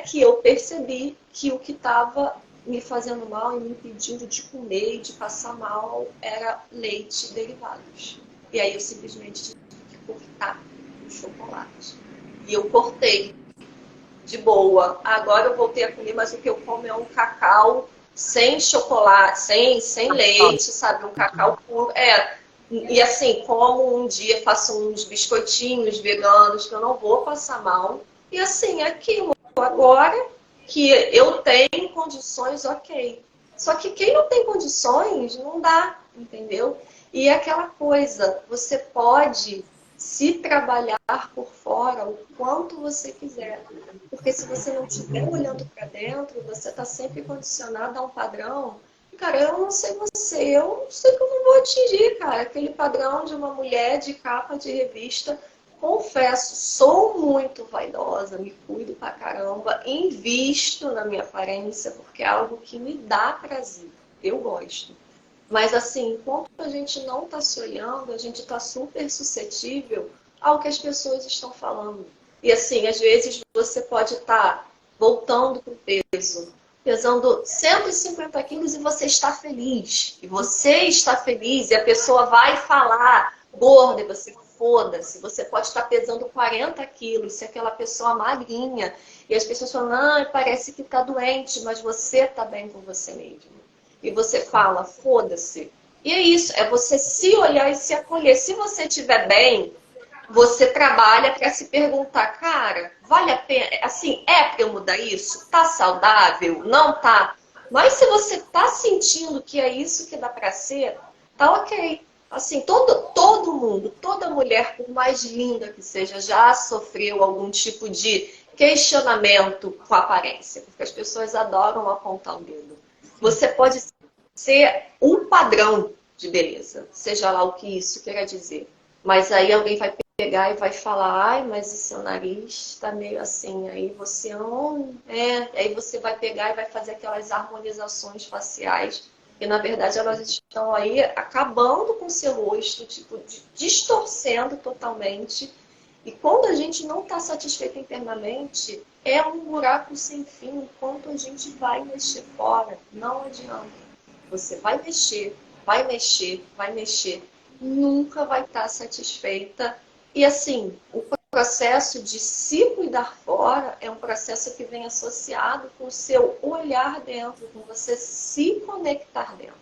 que eu percebi que o que estava me fazendo mal e me impedindo de comer e de passar mal era leite e derivados. E aí eu simplesmente tive que cortar o chocolate. E eu cortei de boa. Agora eu voltei a comer, mas o que eu como é um cacau sem chocolate, sem leite, sabe? Um cacau puro. E assim, como um dia faço uns biscoitinhos veganos que eu não vou passar mal. E assim, é aquilo. Agora que eu tenho condições, ok. Só que quem não tem condições, não dá, entendeu? E é aquela coisa, você pode se trabalhar por fora o quanto você quiser. Porque se você não estiver olhando para dentro, você está sempre condicionado a um padrão. Cara, eu não sei você, eu não sei que eu não vou atingir, cara. Aquele padrão de uma mulher de capa de revista. Confesso, sou muito vaidosa, me cuido pra caramba, invisto na minha aparência, porque é algo que me dá prazer. Eu gosto. Mas assim, enquanto a gente não está se olhando, a gente está super suscetível ao que as pessoas estão falando. E assim, às vezes você pode estar voltando para o peso, pesando 150 quilos e você está feliz. E você está feliz e a pessoa vai falar gorda e você foda-se. Você pode estar pesando 40 quilos, se aquela pessoa magrinha, e as pessoas falam, ah, parece que tá doente, mas você tá bem com você mesmo. E você fala, foda-se. E é isso, é você se olhar e se acolher. Se você estiver bem, você trabalha para se perguntar, cara, vale a pena? Assim, é para eu mudar isso? Tá saudável? Não tá? Mas se você tá sentindo que é isso que dá para ser, tá ok. Assim, todo mundo, toda mulher, por mais linda que seja, já sofreu algum tipo de questionamento com a aparência, porque as pessoas adoram apontar o dedo. Você pode ser um padrão de beleza, seja lá o que isso queira dizer. Mas aí alguém vai pegar e vai falar, ai, mas o seu nariz está meio assim. Aí você, aí você vai pegar e vai fazer aquelas harmonizações faciais, que na verdade elas estão aí acabando com o seu rosto, tipo, distorcendo totalmente. E quando a gente não está satisfeito internamente, é um buraco sem fim, enquanto a gente vai mexer fora. Não adianta. Você vai mexer, vai mexer, vai mexer, nunca vai estar satisfeita. E assim, o processo de se cuidar fora é um processo que vem associado com o seu olhar dentro, com você se conectar dentro.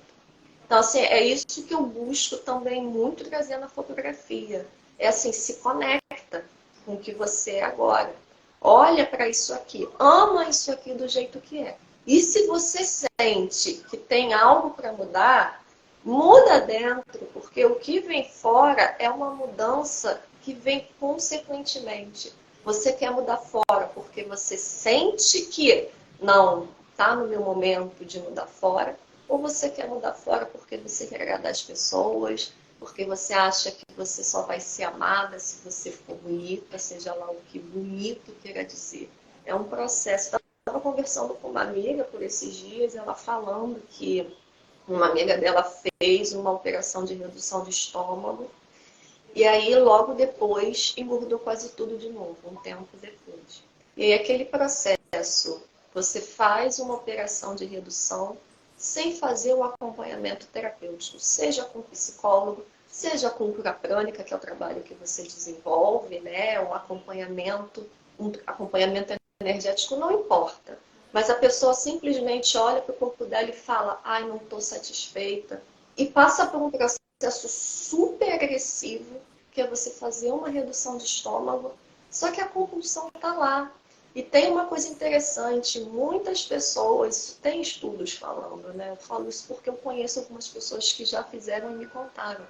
Então, assim, é isso que eu busco também muito trazer na fotografia. É assim, se conecta com o que você é agora. Olha para isso aqui, ama isso aqui do jeito que é. E se você sente que tem algo para mudar, muda dentro, porque o que vem fora é uma mudança que vem consequentemente. Você quer mudar fora porque você sente que não está no meu momento de mudar fora, ou você quer mudar fora porque você quer agradar as pessoas, porque você acha que você só vai ser amada se você for bonita, seja lá o que bonito queira dizer. É um processo. Estava conversando com uma amiga por esses dias, ela falando que uma amiga dela fez uma operação de redução de estômago e aí logo depois engordou quase tudo de novo, um tempo depois. E aí aquele processo, você faz uma operação de redução sem fazer o acompanhamento terapêutico, seja com psicólogo, seja com cura prânica, que é o trabalho que você desenvolve, né? Um acompanhamento energético, não importa. Mas a pessoa simplesmente olha para o corpo dela e fala, ai, não estou satisfeita. E passa por um processo super agressivo, que é você fazer uma redução de estômago, só que a compulsão está lá. E tem uma coisa interessante, muitas pessoas, tem estudos falando, né? Eu falo isso porque eu conheço algumas pessoas que já fizeram e me contaram.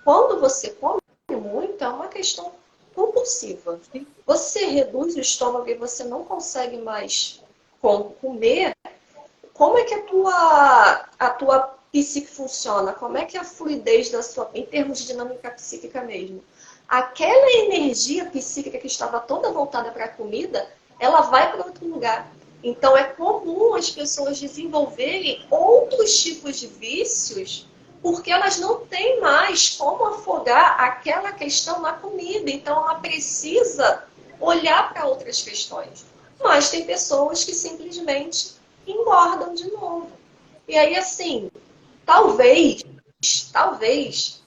Quando você come muito, é uma questão compulsiva. Você reduz o estômago e você não consegue mais comer, como é que a tua psique funciona? Como é que a fluidez da sua, em termos de dinâmica psíquica mesmo? Aquela energia psíquica que estava toda voltada para a comida, ela vai para outro lugar. Então é comum as pessoas desenvolverem outros tipos de vícios porque elas não têm mais como afogar aquela questão na comida. Então ela precisa olhar para outras questões. Mas tem pessoas que simplesmente engordam de novo. E aí, assim, talvez,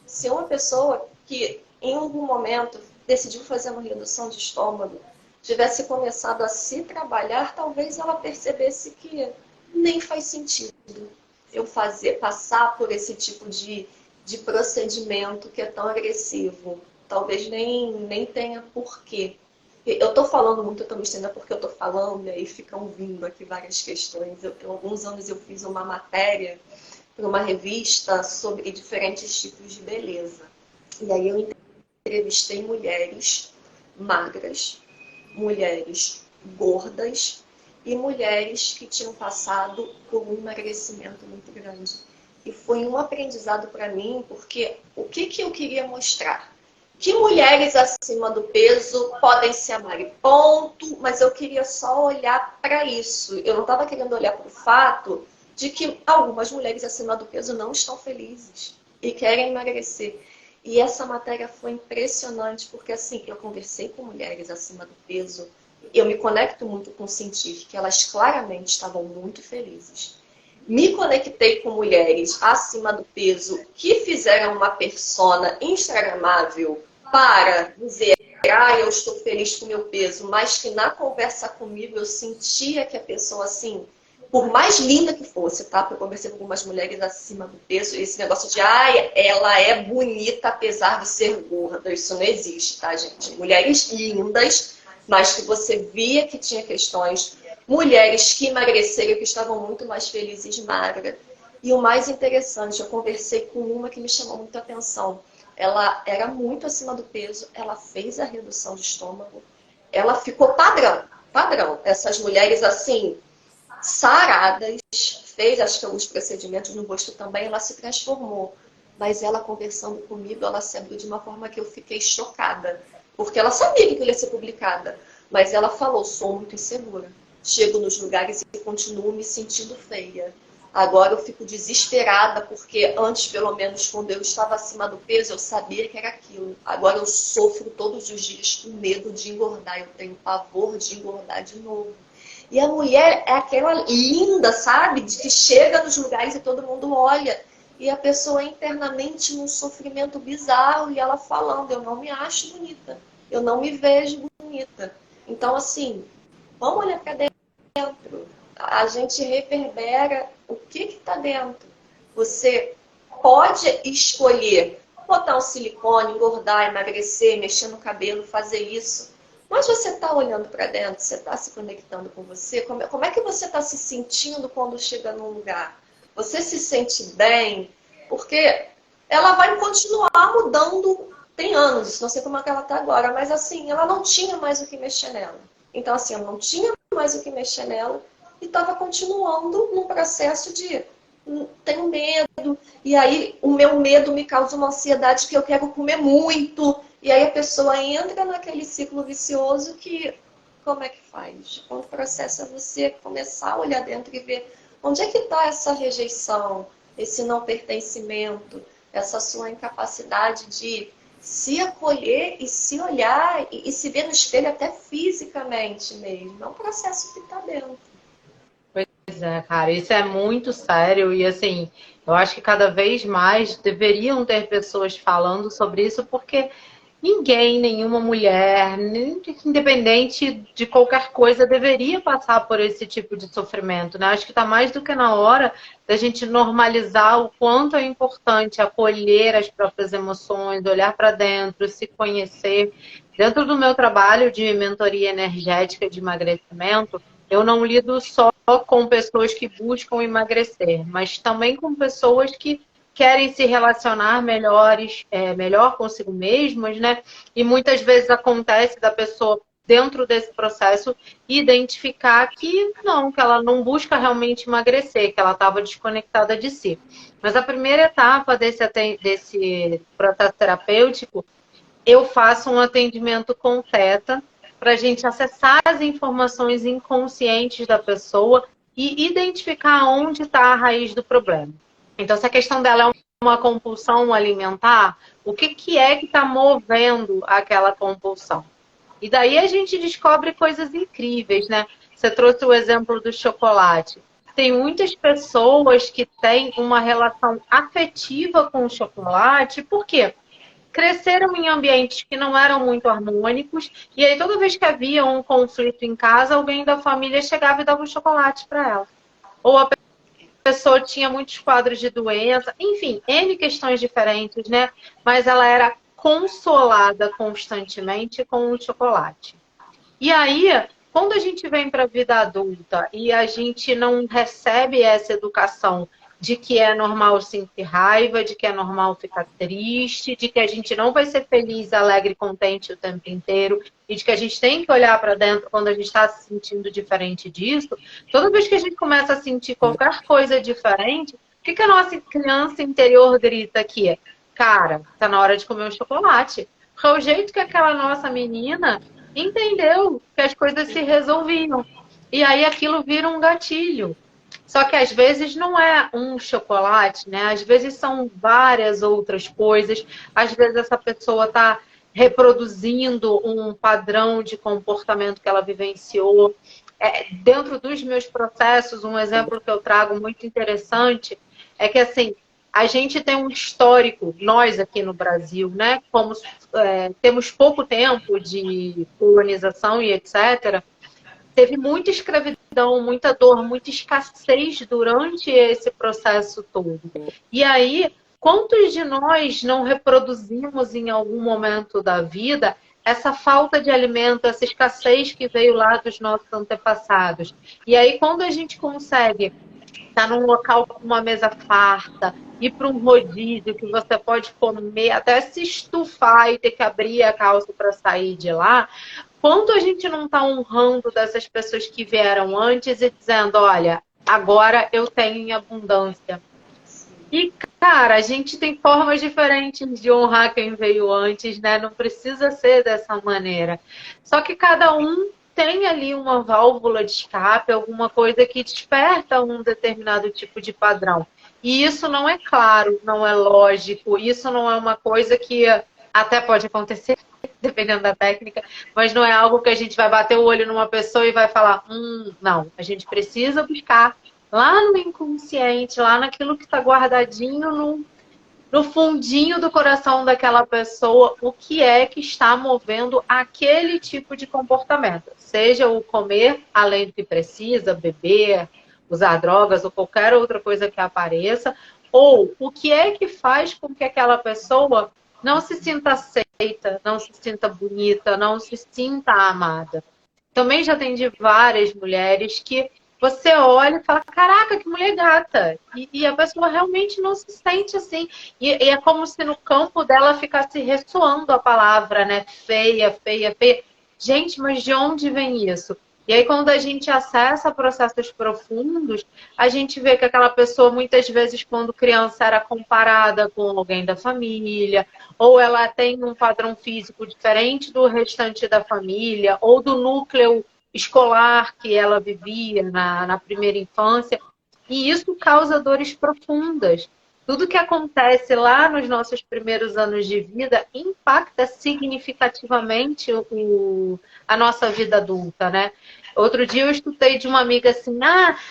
se uma pessoa que em algum momento decidiu fazer uma redução de estômago, tivesse começado a se trabalhar, talvez ela percebesse que nem faz sentido eu passar por esse tipo de procedimento que é tão agressivo. Talvez nem tenha porquê. Eu estou falando muito, eu estou me estendendo porque eu estou falando, e aí ficam vindo aqui várias questões. Há alguns anos eu fiz uma matéria para uma revista sobre diferentes tipos de beleza. E aí eu entrevistei mulheres magras, mulheres gordas e mulheres que tinham passado por um emagrecimento muito grande. E foi um aprendizado para mim, porque o que eu queria mostrar? Que mulheres acima do peso podem se amar e ponto, mas eu queria só olhar para isso. Eu não estava querendo olhar para o fato de que algumas mulheres acima do peso não estão felizes e querem emagrecer. E essa matéria foi impressionante, porque assim, eu conversei com mulheres acima do peso, eu me conecto muito com sentir que elas claramente estavam muito felizes. Me conectei com mulheres acima do peso que fizeram uma persona instagramável para dizer, eu estou feliz com o meu peso, mas que na conversa comigo eu sentia que a pessoa, assim, por mais linda que fosse, tá? Porque eu conversei com algumas mulheres acima do peso, esse negócio de, ela é bonita apesar de ser gorda, isso não existe, tá, gente? Mulheres lindas, mas que você via que tinha questões, mulheres que emagreceram, que estavam muito mais felizes magras. E o mais interessante, eu conversei com uma que me chamou muita atenção. Ela era muito acima do peso, ela fez a redução de estômago, ela ficou padrão, padrão. Essas mulheres, assim, saradas, fez acho que alguns procedimentos no rosto também, ela se transformou. Mas ela conversando comigo, ela se abriu de uma forma que eu fiquei chocada. Porque ela sabia que aquilo ia ser publicada. Mas ela falou, sou muito insegura. Chego nos lugares e continuo me sentindo feia. Agora eu fico desesperada, porque antes, pelo menos, quando eu estava acima do peso, eu sabia que era aquilo. Agora eu sofro todos os dias com medo de engordar. Eu tenho pavor de engordar de novo. E a mulher é aquela linda, sabe? De que chega nos lugares e todo mundo olha. E a pessoa internamente num sofrimento bizarro. E ela falando, eu não me acho bonita. Eu não me vejo bonita. Então, assim, vamos olhar para dentro. A gente reverbera o que está dentro. Você pode escolher botar um silicone, engordar, emagrecer, mexer no cabelo, fazer isso. Mas você está olhando para dentro, você está se conectando com você? Como é que você está se sentindo quando chega num lugar? Você se sente bem? Porque ela vai continuar mudando, tem anos, não sei como é que ela está agora, mas assim, ela não tinha mais o que mexer nela. Então assim, eu não tinha mais o que mexer nela e estava continuando num processo de tenho medo, e aí o meu medo me causa uma ansiedade que eu quero comer muito, e aí a pessoa entra naquele ciclo vicioso que, como é que faz? Quando o processo é você começar a olhar dentro e ver onde é que está essa rejeição, esse não pertencimento, essa sua incapacidade de se acolher e se olhar e se ver no espelho até fisicamente mesmo. É um processo que está dentro. Pois é, cara, isso é muito sério e assim, eu acho que cada vez mais deveriam ter pessoas falando sobre isso, porque ninguém, nenhuma mulher, independente de qualquer coisa, deveria passar por esse tipo de sofrimento, né? Acho que está mais do que na hora da gente normalizar o quanto é importante acolher as próprias emoções, olhar para dentro, se conhecer. Dentro do meu trabalho de mentoria energética de emagrecimento, eu não lido só com pessoas que buscam emagrecer, mas também com pessoas que querem se relacionar melhor consigo mesmas, né? E muitas vezes acontece da pessoa, dentro desse processo, identificar que ela não busca realmente emagrecer, que ela estava desconectada de si. Mas a primeira etapa desse processo terapêutico, eu faço um atendimento com teta para a gente acessar as informações inconscientes da pessoa e identificar onde está a raiz do problema. Então, se a questão dela é uma compulsão alimentar, o que é que está movendo aquela compulsão? E daí a gente descobre coisas incríveis, né? Você trouxe o exemplo do chocolate. Tem muitas pessoas que têm uma relação afetiva com o chocolate, por quê? Cresceram em ambientes que não eram muito harmônicos, e aí toda vez que havia um conflito em casa, alguém da família chegava e dava um chocolate para ela. Ou a pessoa tinha muitos quadros de doença, enfim, N questões diferentes, né? Mas ela era consolada constantemente com o chocolate. E aí, quando a gente vem para a vida adulta e a gente não recebe essa educação de que é normal sentir raiva, de que é normal ficar triste, de que a gente não vai ser feliz, alegre, contente o tempo inteiro, e de que a gente tem que olhar para dentro quando a gente está se sentindo diferente disso, toda vez que a gente começa a sentir qualquer coisa diferente, o que a nossa criança interior grita aqui? Cara, tá na hora de comer um chocolate. Porque é o jeito que aquela nossa menina entendeu que as coisas se resolviam. E aí aquilo vira um gatilho. Só que às vezes não é um chocolate, né? Às vezes são várias outras coisas. Às vezes essa pessoa está reproduzindo um padrão de comportamento que ela vivenciou. Dentro dos meus processos, um exemplo que eu trago muito interessante é que, assim, a gente tem um histórico, nós aqui no Brasil, né? Como temos pouco tempo de colonização e etc., teve muita escravidão, muita dor, muita escassez durante esse processo todo. E aí, quantos de nós não reproduzimos em algum momento da vida essa falta de alimento, essa escassez que veio lá dos nossos antepassados? E aí, quando a gente consegue estar num local com uma mesa farta, ir para um rodízio que você pode comer, até se estufar e ter que abrir a calça para sair de lá, quanto a gente não está honrando dessas pessoas que vieram antes e dizendo, olha, agora eu tenho em abundância. E, cara, a gente tem formas diferentes de honrar quem veio antes, né? Não precisa ser dessa maneira. Só que cada um tem ali uma válvula de escape, alguma coisa que desperta um determinado tipo de padrão. E isso não é claro, não é lógico, isso não é uma coisa que até pode acontecer, dependendo da técnica, mas não é algo que a gente vai bater o olho numa pessoa e vai falar, não, a gente precisa buscar lá no inconsciente, lá naquilo que está guardadinho no fundinho do coração daquela pessoa, o que é que está movendo aquele tipo de comportamento. Seja o comer além do que precisa, beber, usar drogas ou qualquer outra coisa que apareça, ou o que é que faz com que aquela pessoa não se sinta aceita, não se sinta bonita, não se sinta amada. Também já atendi várias mulheres que você olha e fala, caraca, que mulher gata. E a pessoa realmente não se sente assim. E é como se no campo dela ficasse ressoando a palavra, né? Feia, feia, feia. Gente, mas de onde vem isso? E aí, quando a gente acessa processos profundos, a gente vê que aquela pessoa, muitas vezes, quando criança, era comparada com alguém da família, ou ela tem um padrão físico diferente do restante da família, ou do núcleo escolar que ela vivia na primeira infância. E isso causa dores profundas. Tudo que acontece lá nos nossos primeiros anos de vida impacta significativamente a nossa vida adulta, né? Outro dia eu escutei de uma amiga assim,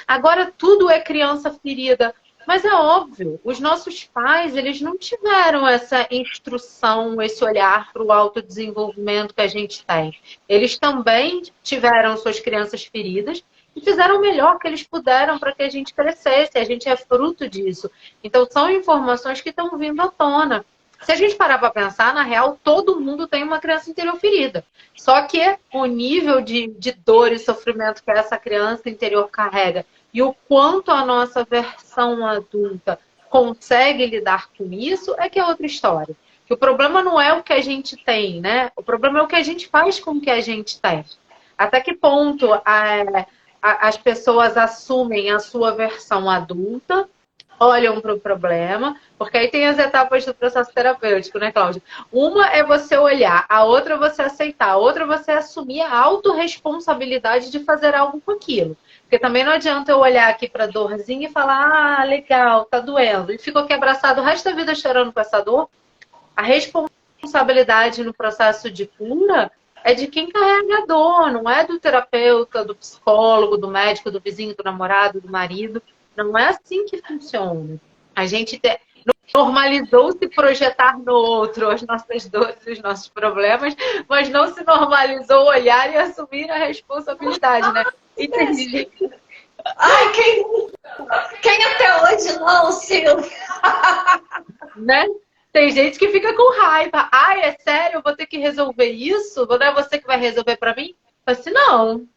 agora tudo é criança ferida. Mas é óbvio, os nossos pais, eles não tiveram essa instrução, esse olhar para o autodesenvolvimento que a gente tem. Eles também tiveram suas crianças feridas e fizeram o melhor que eles puderam para que a gente crescesse. A gente é fruto disso. Então, são informações que estão vindo à tona. Se a gente parar para pensar, na real, todo mundo tem uma criança interior ferida. Só que o nível de dor e sofrimento que essa criança interior carrega e o quanto a nossa versão adulta consegue lidar com isso é que é outra história. Que o problema não é o que a gente tem, né? O problema é o que a gente faz com o que a gente tem. Até que ponto as pessoas assumem a sua versão adulta, olham para o problema, porque aí tem as etapas do processo terapêutico, né, Cláudia? Uma é você olhar, a outra é você aceitar, a outra é você assumir a autorresponsabilidade de fazer algo com aquilo. Porque também não adianta eu olhar aqui para a dorzinha e falar, legal, tá doendo, e fico aqui abraçado o resto da vida chorando com essa dor. A responsabilidade no processo de cura é de quem carrega a dor, não é do terapeuta, do psicólogo, do médico, do vizinho, do namorado, do marido. Não é assim que funciona. A gente normalizou se projetar no outro as nossas dores e os nossos problemas, mas não se normalizou olhar e assumir a responsabilidade, né? Entendi. Ai, quem até hoje não, Silvia? Né? Tem gente que fica com raiva. Ai, é sério? Eu vou ter que resolver isso? Não é você que vai resolver para mim? Eu falei assim, não.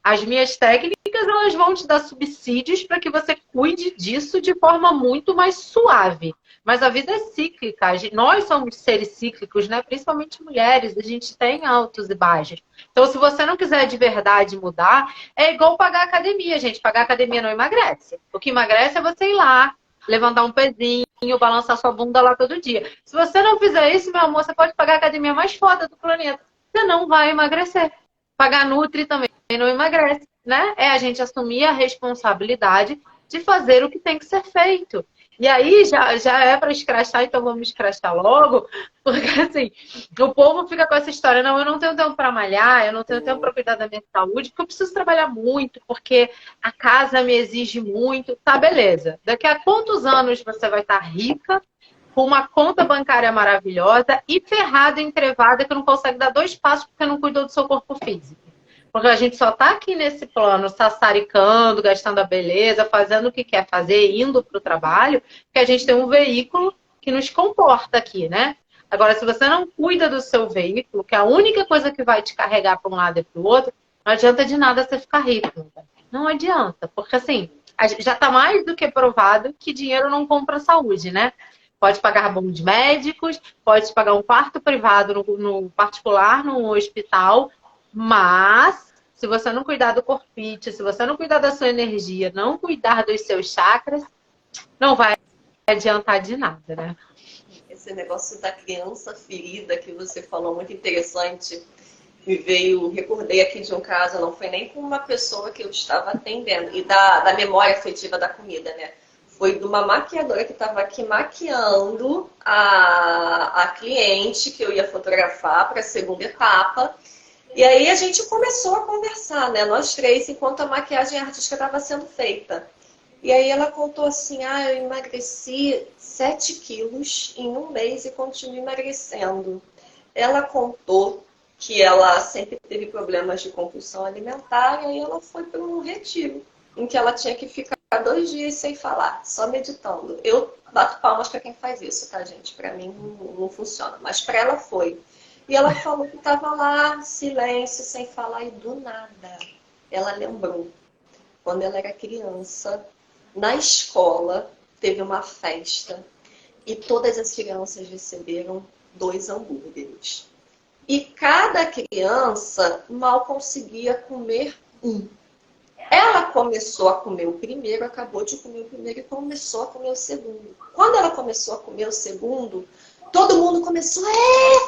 As minhas técnicas, elas vão te dar subsídios para que você cuide disso de forma muito mais suave. Mas a vida é cíclica. Nós somos seres cíclicos, né? Principalmente mulheres. A gente tem altos e baixos. Então, se você não quiser de verdade mudar, é igual pagar academia, gente. Pagar academia não emagrece. O que emagrece é você ir lá, levantar um pezinho, balançar sua bunda lá todo dia. Se você não fizer isso, meu amor, você pode pagar a academia mais foda do planeta. Você não vai emagrecer. Pagar Nutri também não emagrece, né? É a gente assumir a responsabilidade de fazer o que tem que ser feito. E aí já é para escrachar, então vamos escrachar logo, porque assim, o povo fica com essa história, não, eu não tenho tempo para malhar, eu não tenho tempo para cuidar da minha saúde, porque eu preciso trabalhar muito, porque a casa me exige muito. Tá, beleza. Daqui a quantos anos você vai estar rica, com uma conta bancária maravilhosa e ferrada, entrevada, que não consegue dar 2 passos porque não cuidou do seu corpo físico? Porque a gente só tá aqui nesse plano, sassaricando, gastando a beleza, fazendo o que quer fazer, indo para o trabalho, porque a gente tem um veículo que nos comporta aqui, né? Agora, se você não cuida do seu veículo, que é a única coisa que vai te carregar para um lado e para o outro, não adianta de nada você ficar rico. Não adianta, porque assim, já está mais do que provado que dinheiro não compra saúde, né? Pode pagar bons médicos, pode pagar um quarto privado no particular, no hospital, mas se você não cuidar do corpite, se você não cuidar da sua energia, não cuidar dos seus chakras, não vai adiantar de nada, né? Esse negócio da criança ferida que você falou, muito interessante. Me veio, recordei aqui de um caso, não foi nem com uma pessoa que eu estava atendendo, e da memória afetiva da comida, né? Foi de uma maquiadora que estava aqui maquiando a cliente que eu ia fotografar para a segunda etapa. E aí a gente começou a conversar, né? Nós três, enquanto a maquiagem artística estava sendo feita. E aí ela contou assim, eu emagreci 7 quilos em um mês e continuo emagrecendo. Ela contou que ela sempre teve problemas de compulsão alimentar e aí ela foi para um retiro, em que ela tinha que ficar 2 dias sem falar, só meditando. Eu bato palmas para quem faz isso, tá, gente? Para mim não funciona, mas para ela foi. E ela falou que estava lá, silêncio, sem falar, e do nada ela lembrou. Quando ela era criança, na escola, teve uma festa e todas as crianças receberam 2 hambúrgueres. E cada criança mal conseguia comer um. Ela começou a comer o primeiro, acabou de comer o primeiro e começou a comer o segundo. Quando ela começou a comer o segundo, todo mundo começou,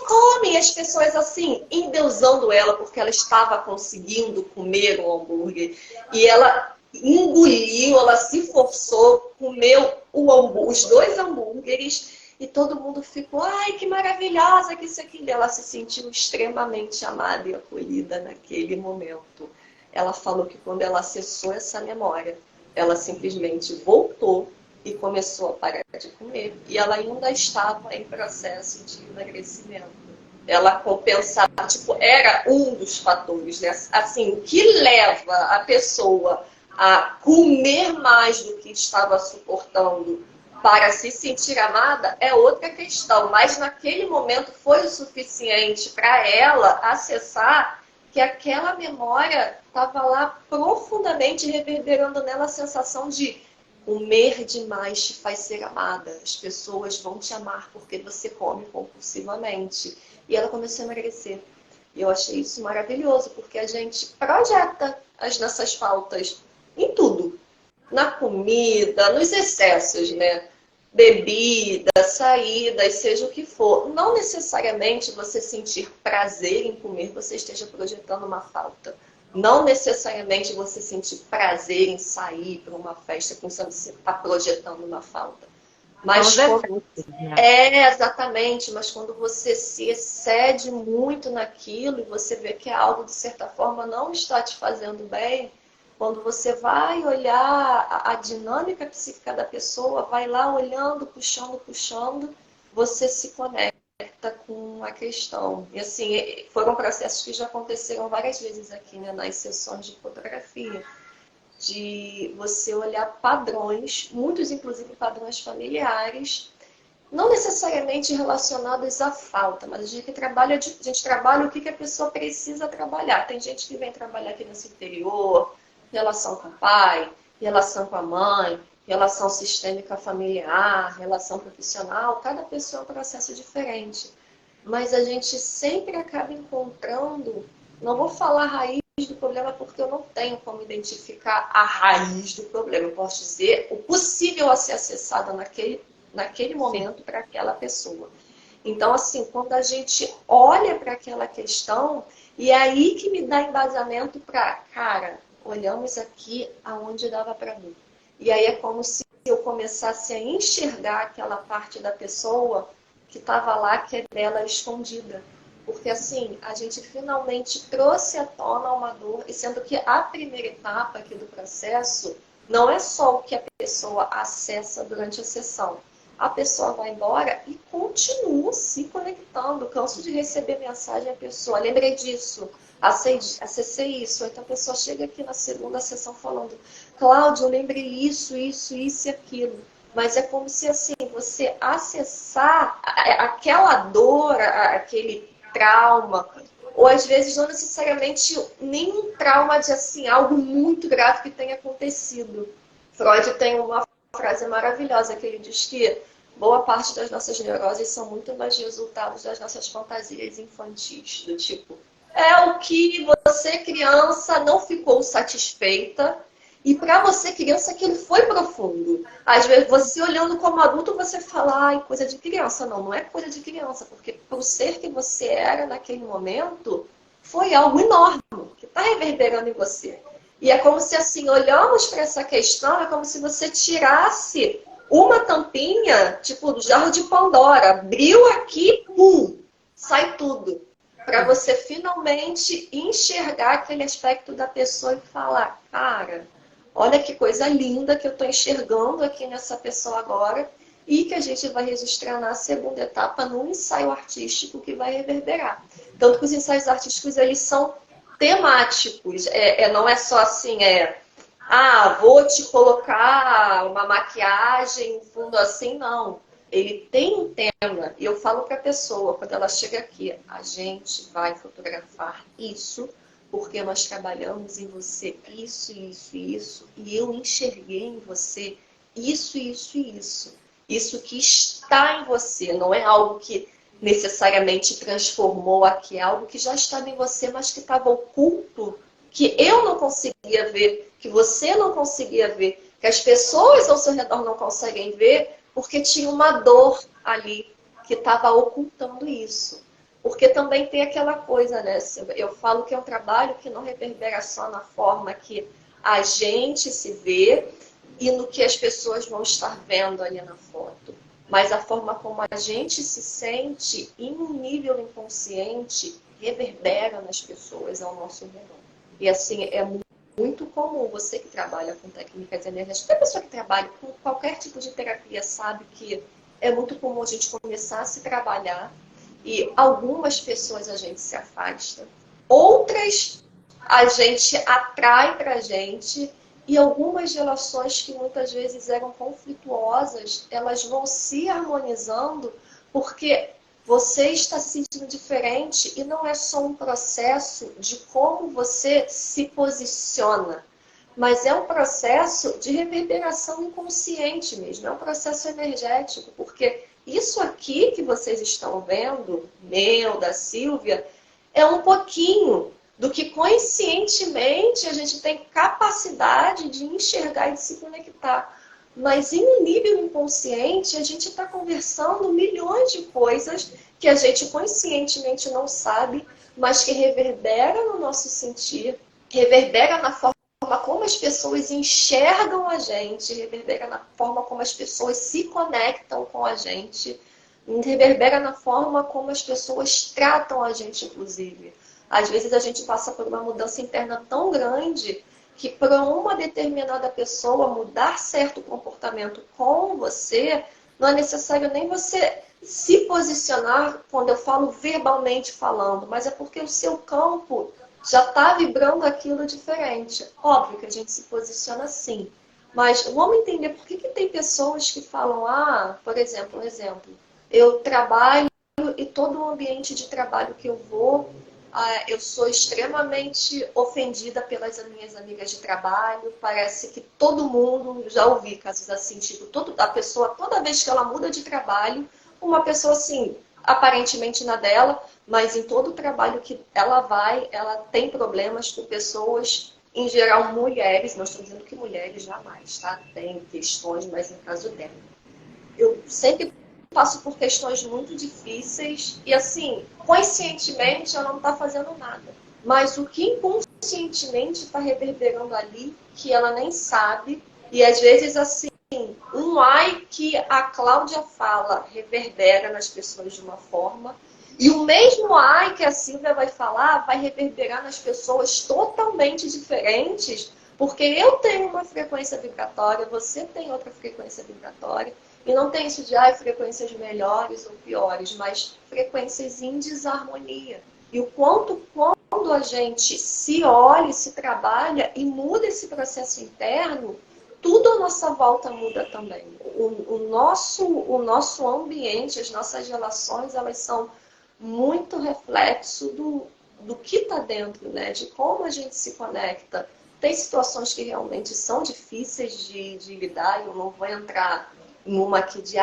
come! E as pessoas assim, endeusando ela, porque ela estava conseguindo comer um hambúrguer. E ela engoliu, ela se forçou, comeu os 2 hambúrgueres. E todo mundo ficou, ai, que maravilhosa, que isso aqui. Ela se sentiu extremamente amada e acolhida naquele momento. Ela falou que quando ela acessou essa memória, ela simplesmente voltou e começou a parar de comer. E ela ainda estava em processo de emagrecimento. Ela compensava, era um dos fatores, né? Assim, o que leva a pessoa a comer mais do que estava suportando para se sentir amada é outra questão, mas naquele momento foi o suficiente para ela acessar que aquela memória estava lá profundamente reverberando nela a sensação de comer demais te faz ser amada. As pessoas vão te amar porque você come compulsivamente. E ela começou a emagrecer. E eu achei isso maravilhoso, porque a gente projeta as nossas faltas em tudo. Na comida, nos excessos, né? Bebida, saídas, seja o que for. Não necessariamente você sentir prazer em comer, você esteja projetando uma falta. Não necessariamente você sentir prazer em sair para uma festa com você está projetando uma falta. Mas exatamente, mas quando você se excede muito naquilo e você vê que é algo de certa forma não está te fazendo bem, quando você vai olhar a dinâmica psíquica da pessoa, vai lá olhando, puxando, você se conecta com a questão. E assim, foram processos que já aconteceram várias vezes aqui, né, nas sessões de fotografia, de você olhar padrões, muitos inclusive padrões familiares, não necessariamente relacionados à falta, mas a gente trabalha o que a pessoa precisa trabalhar. Tem gente que vem trabalhar aqui nesse interior, relação com o pai, relação com a mãe, relação sistêmica familiar, relação profissional. Cada pessoa é um processo diferente. Mas a gente sempre acaba encontrando, não vou falar a raiz do problema porque eu não tenho como identificar a raiz do problema. Eu posso dizer o possível a ser acessado naquele momento para aquela pessoa. Então, assim, quando a gente olha para aquela questão, e é aí que me dá embasamento para, cara, olhamos aqui aonde dava para mim. E aí é como se eu começasse a enxergar aquela parte da pessoa que estava lá, que é dela escondida. Porque assim, a gente finalmente trouxe à tona uma dor, e sendo que a primeira etapa aqui do processo não é só o que a pessoa acessa durante a sessão. A pessoa vai embora e continua se conectando. Canso de receber mensagem da pessoa, lembrei disso, acessei isso. Então a pessoa chega aqui na segunda sessão falando, Cláudia, eu lembrei isso e aquilo. Mas é como se assim, você acessar aquela dor, aquele trauma, ou às vezes não necessariamente nenhum trauma de assim, algo muito grave que tenha acontecido. Freud tem uma frase maravilhosa que ele diz que boa parte das nossas neuroses são muito mais resultados das nossas fantasias infantis, do tipo, é o que você, criança, não ficou satisfeita, e para você, criança, aquilo foi profundo. Às vezes, você olhando como adulto, você fala, ai, coisa de criança. Não, não é coisa de criança, porque para o ser que você era naquele momento, foi algo enorme, que está reverberando em você. E é como se, assim, olhamos para essa questão, é como se você tirasse uma tampinha, tipo, do jarro de Pandora. Abriu aqui, pum, sai tudo. Para você finalmente enxergar aquele aspecto da pessoa e falar, cara, olha que coisa linda que eu estou enxergando aqui nessa pessoa agora e que a gente vai registrar na segunda etapa no ensaio artístico que vai reverberar. Tanto que os ensaios artísticos, eles são temáticos. Não é só assim, vou te colocar uma maquiagem, um fundo assim, não. Ele tem um tema, e eu falo para a pessoa, quando ela chega aqui, a gente vai fotografar isso, porque nós trabalhamos em você isso, isso e isso, e eu enxerguei em você isso, isso e isso. Isso que está em você, não é algo que necessariamente transformou aqui, é algo que já estava em você, mas que estava oculto, que eu não conseguia ver, que você não conseguia ver, que as pessoas ao seu redor não conseguem ver, porque tinha uma dor ali que estava ocultando isso. Porque também tem aquela coisa, né? Eu falo que é um trabalho que não reverbera só na forma que a gente se vê e no que as pessoas vão estar vendo ali na foto. Mas a forma como a gente se sente em um nível inconsciente reverbera nas pessoas ao nosso redor. E assim, é muito comum, você que trabalha com técnicas energéticas, qualquer pessoa que trabalha com qualquer tipo de terapia sabe que é muito comum a gente começar a se trabalhar e algumas pessoas a gente se afasta, outras a gente atrai pra gente e algumas relações que muitas vezes eram conflituosas, elas vão se harmonizando porque você está se sentindo diferente e não é só um processo de como você se posiciona, mas é um processo de reverberação inconsciente mesmo, é um processo energético, porque isso aqui que vocês estão vendo, meu, da Silvia, é um pouquinho do que conscientemente a gente tem capacidade de enxergar e de se conectar. Mas em um nível inconsciente, a gente está conversando milhões de coisas que a gente conscientemente não sabe, mas que reverbera no nosso sentir, reverbera na forma como as pessoas enxergam a gente, reverbera na forma como as pessoas se conectam com a gente, reverbera na forma como as pessoas tratam a gente, inclusive. Às vezes a gente passa por uma mudança interna tão grande que para uma determinada pessoa mudar certo comportamento com você, não é necessário nem você se posicionar, quando eu falo verbalmente falando, mas é porque o seu campo já está vibrando aquilo diferente. Óbvio que a gente se posiciona assim, mas vamos entender por que tem pessoas que falam, por exemplo, eu trabalho e todo o ambiente de trabalho que eu vou, eu sou extremamente ofendida pelas minhas amigas de trabalho. Parece que todo mundo, já ouvi casos assim, tipo, a pessoa, toda vez que ela muda de trabalho, uma pessoa assim, aparentemente na dela, mas em todo o trabalho que ela vai, ela tem problemas com pessoas, em geral mulheres, não estou dizendo que mulheres jamais, tá? Tem questões, mas no caso dela. Eu sempre passo por questões muito difíceis e, assim, conscientemente ela não está fazendo nada. Mas o que inconscientemente está reverberando ali, que ela nem sabe, e às vezes, assim, um um ai que a Cláudia fala reverbera nas pessoas de uma forma, e o mesmo ai que a Silvia vai falar vai reverberar nas pessoas totalmente diferentes, porque eu tenho uma frequência vibratória, você tem outra frequência vibratória, e não tem isso de frequências melhores ou piores, mas frequências em desarmonia. E o quanto quando a gente se olha, se trabalha e muda esse processo interno, tudo à nossa volta muda também. O nosso ambiente, as nossas relações, elas são muito reflexo do que está dentro, né? De como a gente se conecta. Tem situações que realmente são difíceis de lidar, eu não vou entrar numa aqui de,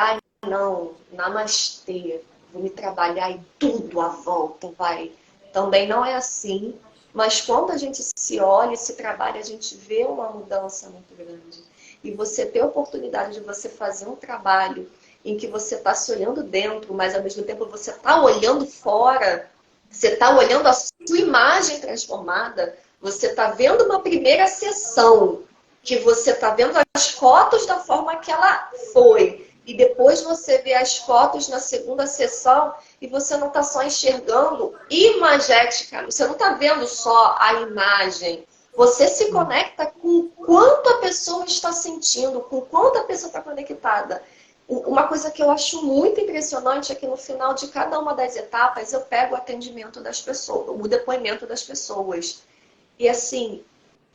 não, namastê, vou me trabalhar e tudo à volta vai. Também não é assim, mas quando a gente se olha e se trabalha, a gente vê uma mudança muito grande. E você ter a oportunidade de você fazer um trabalho em que você está se olhando dentro, mas ao mesmo tempo você está olhando fora, você está olhando a sua imagem transformada, você está vendo uma primeira sessão, que você está vendo as fotos da forma que ela foi, e depois você vê as fotos na segunda sessão e você não está só enxergando imagética, você não está vendo só a imagem, você se conecta com o quanto a pessoa está sentindo, com o quanto a pessoa está conectada. Uma coisa que eu acho muito impressionante é que no final de cada uma das etapas eu pego o atendimento das pessoas, o depoimento das pessoas. E assim,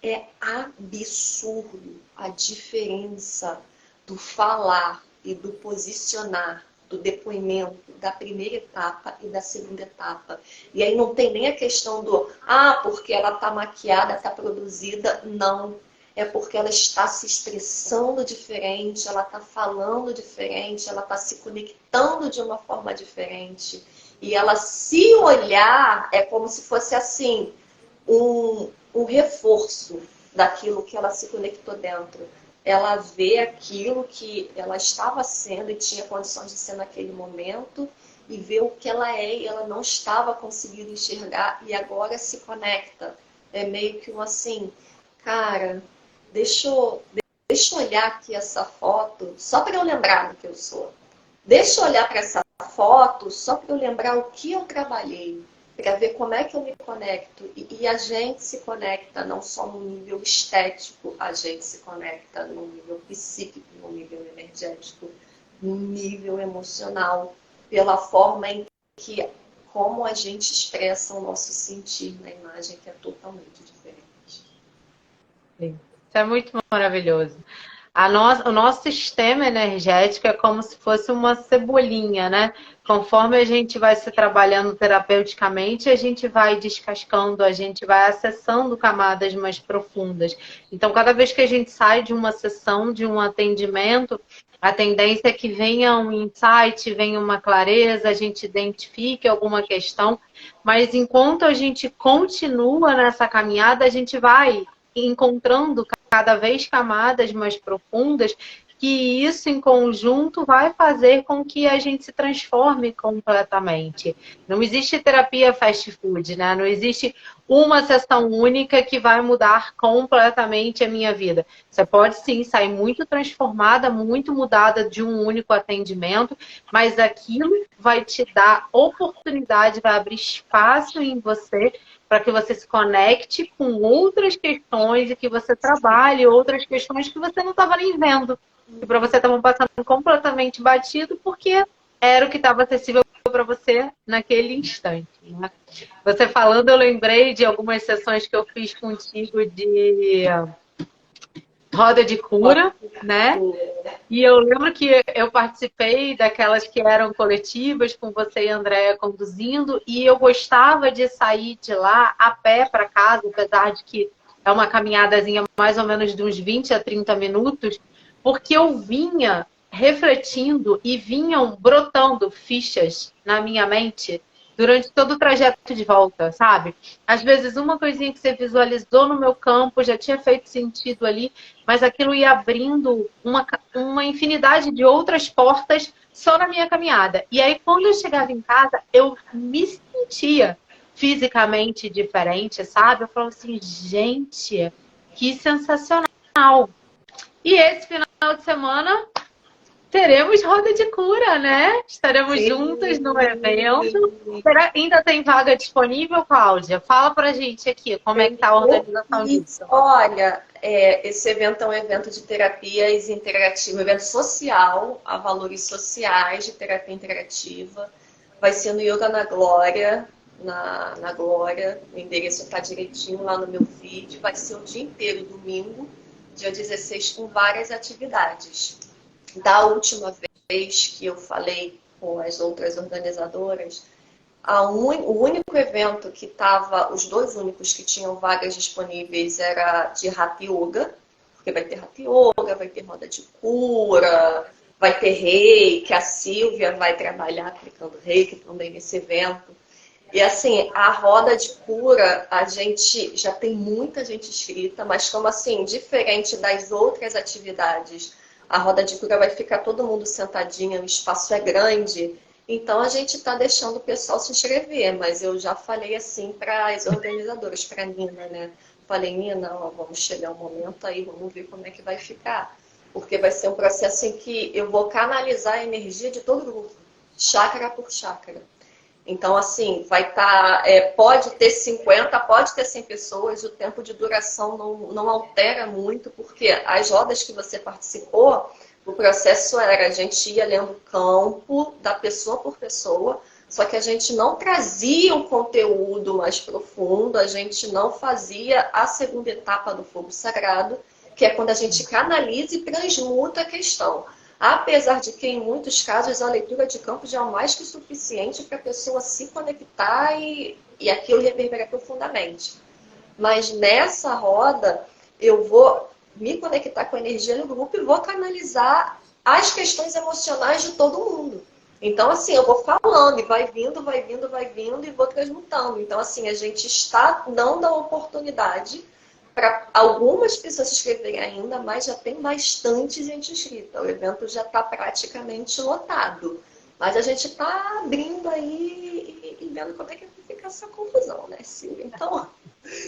é absurdo a diferença do falar e do posicionar, do depoimento da primeira etapa e da segunda etapa. E aí não tem nem a questão do, porque ela está maquiada, está produzida. Não. É porque ela está se expressando diferente, ela está falando diferente, ela está se conectando de uma forma diferente. E ela se olhar é como se fosse assim, um reforço daquilo que ela se conectou dentro. Ela vê aquilo que ela estava sendo e tinha condições de ser naquele momento e vê o que ela é e ela não estava conseguindo enxergar e agora se conecta. É meio que um assim, cara, deixa eu olhar aqui essa foto só para eu lembrar do que eu sou. Deixa eu olhar para essa foto só para eu lembrar o que eu trabalhei, para ver como é que eu me conecto. E a gente se conecta não só no nível estético, a gente se conecta no nível psíquico, no nível energético, no nível emocional, pela forma em que, como a gente expressa o nosso sentir na imagem, que é totalmente diferente. Sim. Isso é muito maravilhoso. O nosso sistema energético é como se fosse uma cebolinha, né? Conforme a gente vai se trabalhando terapeuticamente, a gente vai descascando, a gente vai acessando camadas mais profundas. Então, cada vez que a gente sai de uma sessão, de um atendimento, a tendência é que venha um insight, venha uma clareza, a gente identifique alguma questão, mas enquanto a gente continua nessa caminhada, a gente vai encontrando cada vez camadas mais profundas, que isso em conjunto vai fazer com que a gente se transforme completamente. Não existe terapia fast food, né? Não existe uma sessão única que vai mudar completamente a minha vida. Você pode sim sair muito transformada, muito mudada de um único atendimento, mas aquilo vai te dar oportunidade, vai abrir espaço em você para que você se conecte com outras questões e que você trabalhe outras questões que você não estava nem vendo. E para você estavam passando completamente batido porque era o que estava acessível para você naquele instante. Né? Você falando, eu lembrei de algumas sessões que eu fiz contigo de roda de cura, né? E eu lembro que eu participei daquelas que eram coletivas, com você e a Andréia conduzindo, e eu gostava de sair de lá a pé para casa, apesar de que é uma caminhadazinha mais ou menos de uns 20 a 30 minutos, porque eu vinha refletindo e vinham brotando fichas na minha mente durante todo o trajeto de volta, sabe? Às vezes uma coisinha que você visualizou no meu campo já tinha feito sentido ali, mas aquilo ia abrindo uma infinidade de outras portas só na minha caminhada. E aí, quando eu chegava em casa, eu me sentia fisicamente diferente, sabe? Eu falava assim, gente, que sensacional. E esse final de semana teremos roda de cura, né? Estaremos Sim. juntas no evento. Ainda tem vaga disponível, Cláudia? Fala pra gente aqui como é que tá a organização disso. Olha, esse evento é um evento de terapias interativas, um evento social, a valores sociais de terapia interativa. Vai ser no Yoga na Glória, na Glória, o endereço está direitinho lá no meu feed. Vai ser o dia inteiro, domingo, dia 16, com várias atividades. Da última vez que eu falei com as outras organizadoras, o único evento que estava, os dois únicos que tinham vagas disponíveis era de Hatha Yoga, porque vai ter Hatha Yoga, vai ter roda de cura, vai ter reiki, a Silvia vai trabalhar aplicando reiki também nesse evento. E assim, a roda de cura, a gente já tem muita gente inscrita, mas como assim, diferente das outras atividades, a roda de cura vai ficar todo mundo sentadinho, o espaço é grande, então a gente está deixando o pessoal se inscrever, mas eu já falei assim para as organizadoras, para a Nina, né? Falei, Nina, ó, vamos chegar um momento aí, vamos ver como é que vai ficar. Porque vai ser um processo em que eu vou canalizar a energia de todo o grupo, chácara por chácara. Então, assim, vai estar, pode ter 50, pode ter 100 pessoas, o tempo de duração não altera muito, porque as rodas que você participou, o processo era, a gente ia lendo o campo da pessoa por pessoa, só que a gente não trazia um conteúdo mais profundo, a gente não fazia a segunda etapa do fogo sagrado, que é quando a gente canaliza e transmuta a questão. Apesar de que, em muitos casos, a leitura de campo já é mais que suficiente para a pessoa se conectar e aquilo reverberar profundamente. Mas nessa roda, eu vou me conectar com a energia do grupo e vou canalizar as questões emocionais de todo mundo. Então, assim, eu vou falando e vai vindo, vai vindo, vai vindo e vou transmutando. Então, assim, a gente está dando a oportunidade para algumas pessoas se inscreverem ainda, mas já tem bastante gente inscrita. O evento já está praticamente lotado. Mas a gente está abrindo aí e vendo como é que vai ficar essa confusão, né, Silvia? Então,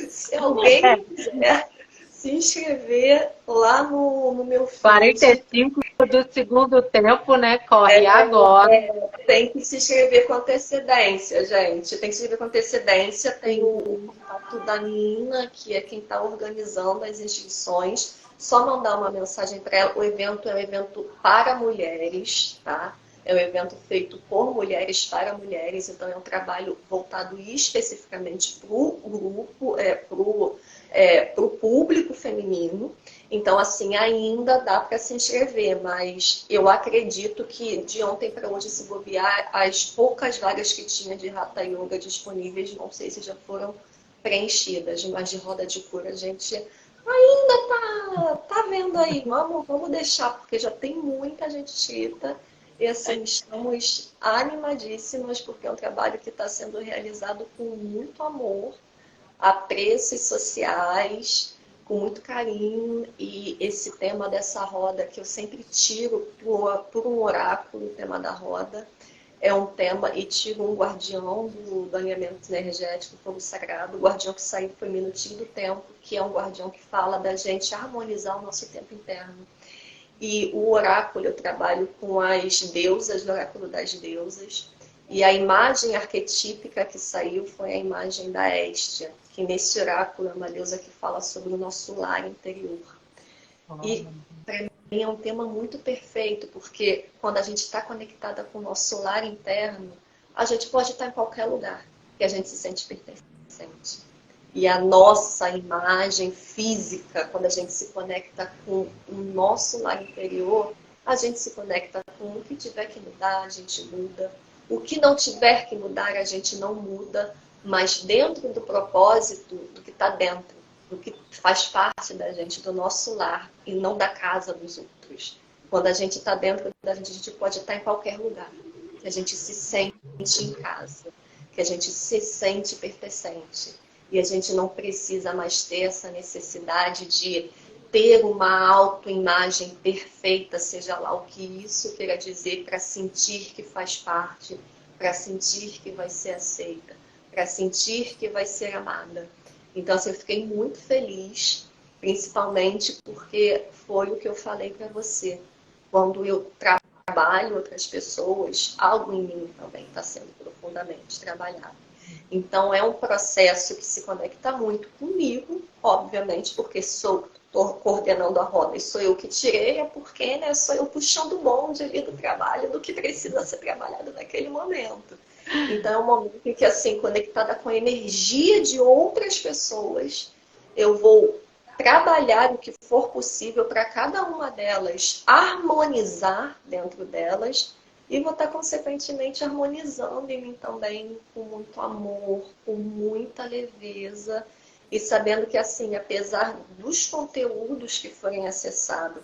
se alguém quiser se inscrever lá no meu feed... 45 do segundo tempo, né? Corre agora. Tem que se inscrever com antecedência, gente. Tem que se inscrever com antecedência. Tem o contato da Nina, que é quem está organizando as inscrições. Só mandar uma mensagem para ela. O evento é um evento para mulheres, tá? É um evento feito por mulheres para mulheres, então é um trabalho voltado especificamente para o grupo, para o público feminino. Então, assim, ainda dá para se inscrever, mas eu acredito que de ontem para hoje, se bobear, as poucas vagas que tinha de Hatha Yoga disponíveis, não sei se já foram preenchidas, mas de roda de cura a gente ainda tá vendo aí. Vamos deixar, porque já tem muita gente inscrita. E assim, estamos animadíssimas, porque é um trabalho que está sendo realizado com muito amor, a preços sociais, com muito carinho. E esse tema dessa roda, que eu sempre tiro por um oráculo, o tema da roda, é um tema, e tiro um guardião do alinhamento energético, fogo sagrado. O guardião que saiu foi Minutinho do Tempo, que é um guardião que fala da gente harmonizar o nosso tempo interno. E o oráculo, eu trabalho com as deusas, o oráculo das deusas. E a imagem arquetípica que saiu foi a imagem da Héstia, que nesse oráculo é uma deusa que fala sobre o nosso lar interior. E para mim é um tema muito perfeito, porque quando a gente está conectada com o nosso lar interno, a gente pode estar em qualquer lugar e a gente se sente pertencente. E a nossa imagem física, quando a gente se conecta com o nosso lar interior, a gente se conecta com o que tiver que mudar, a gente muda. O que não tiver que mudar, a gente não muda, mas dentro do propósito, do que está dentro, do que faz parte da gente, do nosso lar, e não da casa dos outros. Quando a gente está dentro da gente, a gente pode estar em qualquer lugar. Que a gente se sente em casa, que a gente se sente pertencente. E a gente não precisa mais ter essa necessidade de ter uma autoimagem perfeita, seja lá o que isso queira dizer, para sentir que faz parte, para sentir que vai ser aceita, para sentir que vai ser amada. Então, assim, eu fiquei muito feliz, principalmente porque foi o que eu falei para você. Quando eu trabalho em outras pessoas, algo em mim também está sendo profundamente trabalhado. Então, é um processo que se conecta muito comigo, obviamente, porque estou coordenando a roda e sou eu que tirei, é porque, né, sou eu puxando o bonde ali do trabalho, do que precisa ser trabalhado naquele momento. Então, é um momento em que, assim, conectada com a energia de outras pessoas, eu vou trabalhar o que for possível para cada uma delas, harmonizar dentro delas, e vou estar, consequentemente, harmonizando em mim também, com muito amor, com muita leveza, e sabendo que, assim, apesar dos conteúdos que forem acessados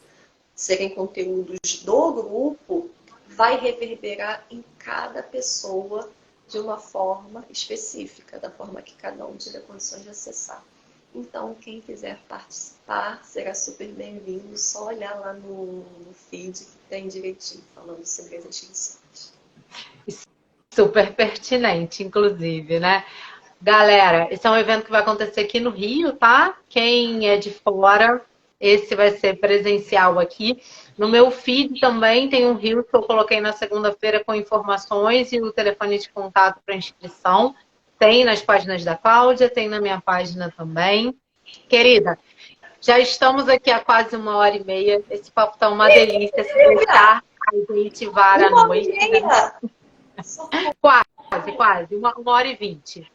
serem conteúdos do grupo, vai reverberar em cada pessoa de uma forma específica, da forma que cada um tiver condições de acessar. Então, quem quiser participar, será super bem-vindo. Só olhar lá no feed que tem direitinho, falando sobre as inscrições. Super pertinente, inclusive, né? Galera, esse é um evento que vai acontecer aqui no Rio, tá? Quem é de fora, esse vai ser presencial aqui. No meu feed também tem um Rio que eu coloquei na segunda-feira com informações e o telefone de contato para inscrição. Tem nas páginas da Cláudia, tem na minha página também. Querida, já estamos aqui há quase 1h30. Esse papo tá uma delícia. Se deixar, a gente vara à noite. Quase. 1h20.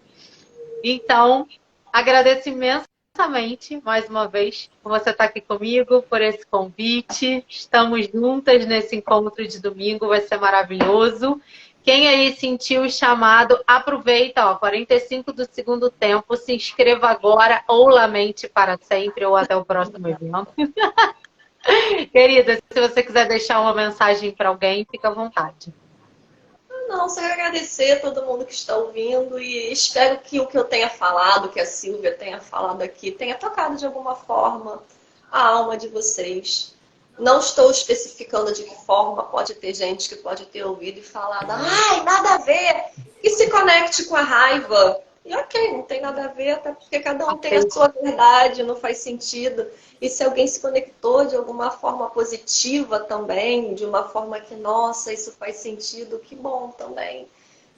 Então, agradeço imensamente, mais uma vez, por você estar aqui comigo, por esse convite. Estamos juntas nesse encontro de domingo, vai ser maravilhoso. Quem aí sentiu o chamado, aproveita, ó, 45 do segundo tempo, se inscreva agora ou lamente para sempre, ou até o próximo evento. Querida, se você quiser deixar uma mensagem para alguém, fica à vontade. Não, só agradecer a todo mundo que está ouvindo e espero que o que eu tenha falado, que a Silvia tenha falado aqui, tenha tocado de alguma forma a alma de vocês. Não estou especificando de que forma, pode ter gente que pode ter ouvido e falado, ai, nada a ver, e se conecte com a raiva. E ok, não tem nada a ver, até porque cada um tem a sua verdade, não faz sentido. E se alguém se conectou de alguma forma positiva também, de uma forma que, nossa, isso faz sentido, que bom também.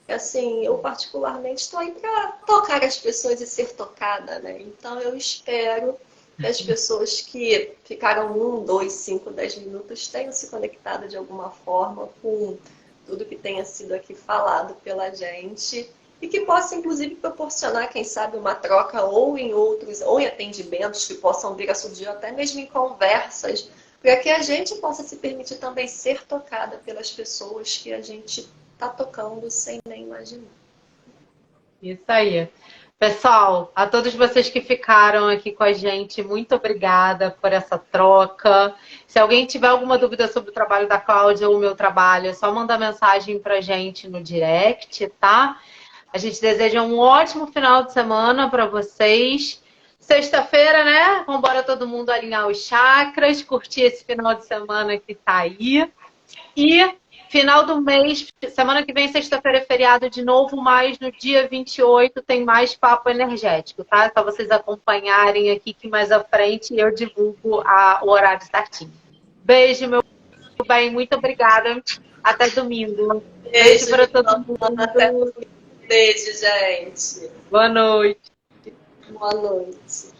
Assim, eu particularmente estou aí para tocar as pessoas e ser tocada, né? Então eu espero que as pessoas que ficaram 1, 2, 5, 10 minutos tenham se conectado de alguma forma com tudo que tenha sido aqui falado pela gente. E que possa, inclusive, proporcionar, quem sabe, uma troca ou em outros, ou em atendimentos que possam vir a surgir, até mesmo em conversas, para que a gente possa se permitir também ser tocada pelas pessoas que a gente está tocando sem nem imaginar. Isso aí. Pessoal, a todos vocês que ficaram aqui com a gente, muito obrigada por essa troca. Se alguém tiver alguma dúvida sobre o trabalho da Cláudia ou o meu trabalho, é só mandar mensagem para a gente no direct, tá? A gente deseja um ótimo final de semana para vocês. Sexta-feira, né? Vamos embora todo mundo alinhar os chakras, curtir esse final de semana que tá aí. E final do mês, semana que vem, sexta-feira é feriado de novo, mas no dia 28 tem mais papo energético, tá? É só vocês acompanharem aqui que mais à frente eu divulgo o horário certinho. Beijo, meu bem, muito obrigada. Até domingo. Beijo para todo mundo. Até domingo. Beijo, gente. Boa noite. Boa noite.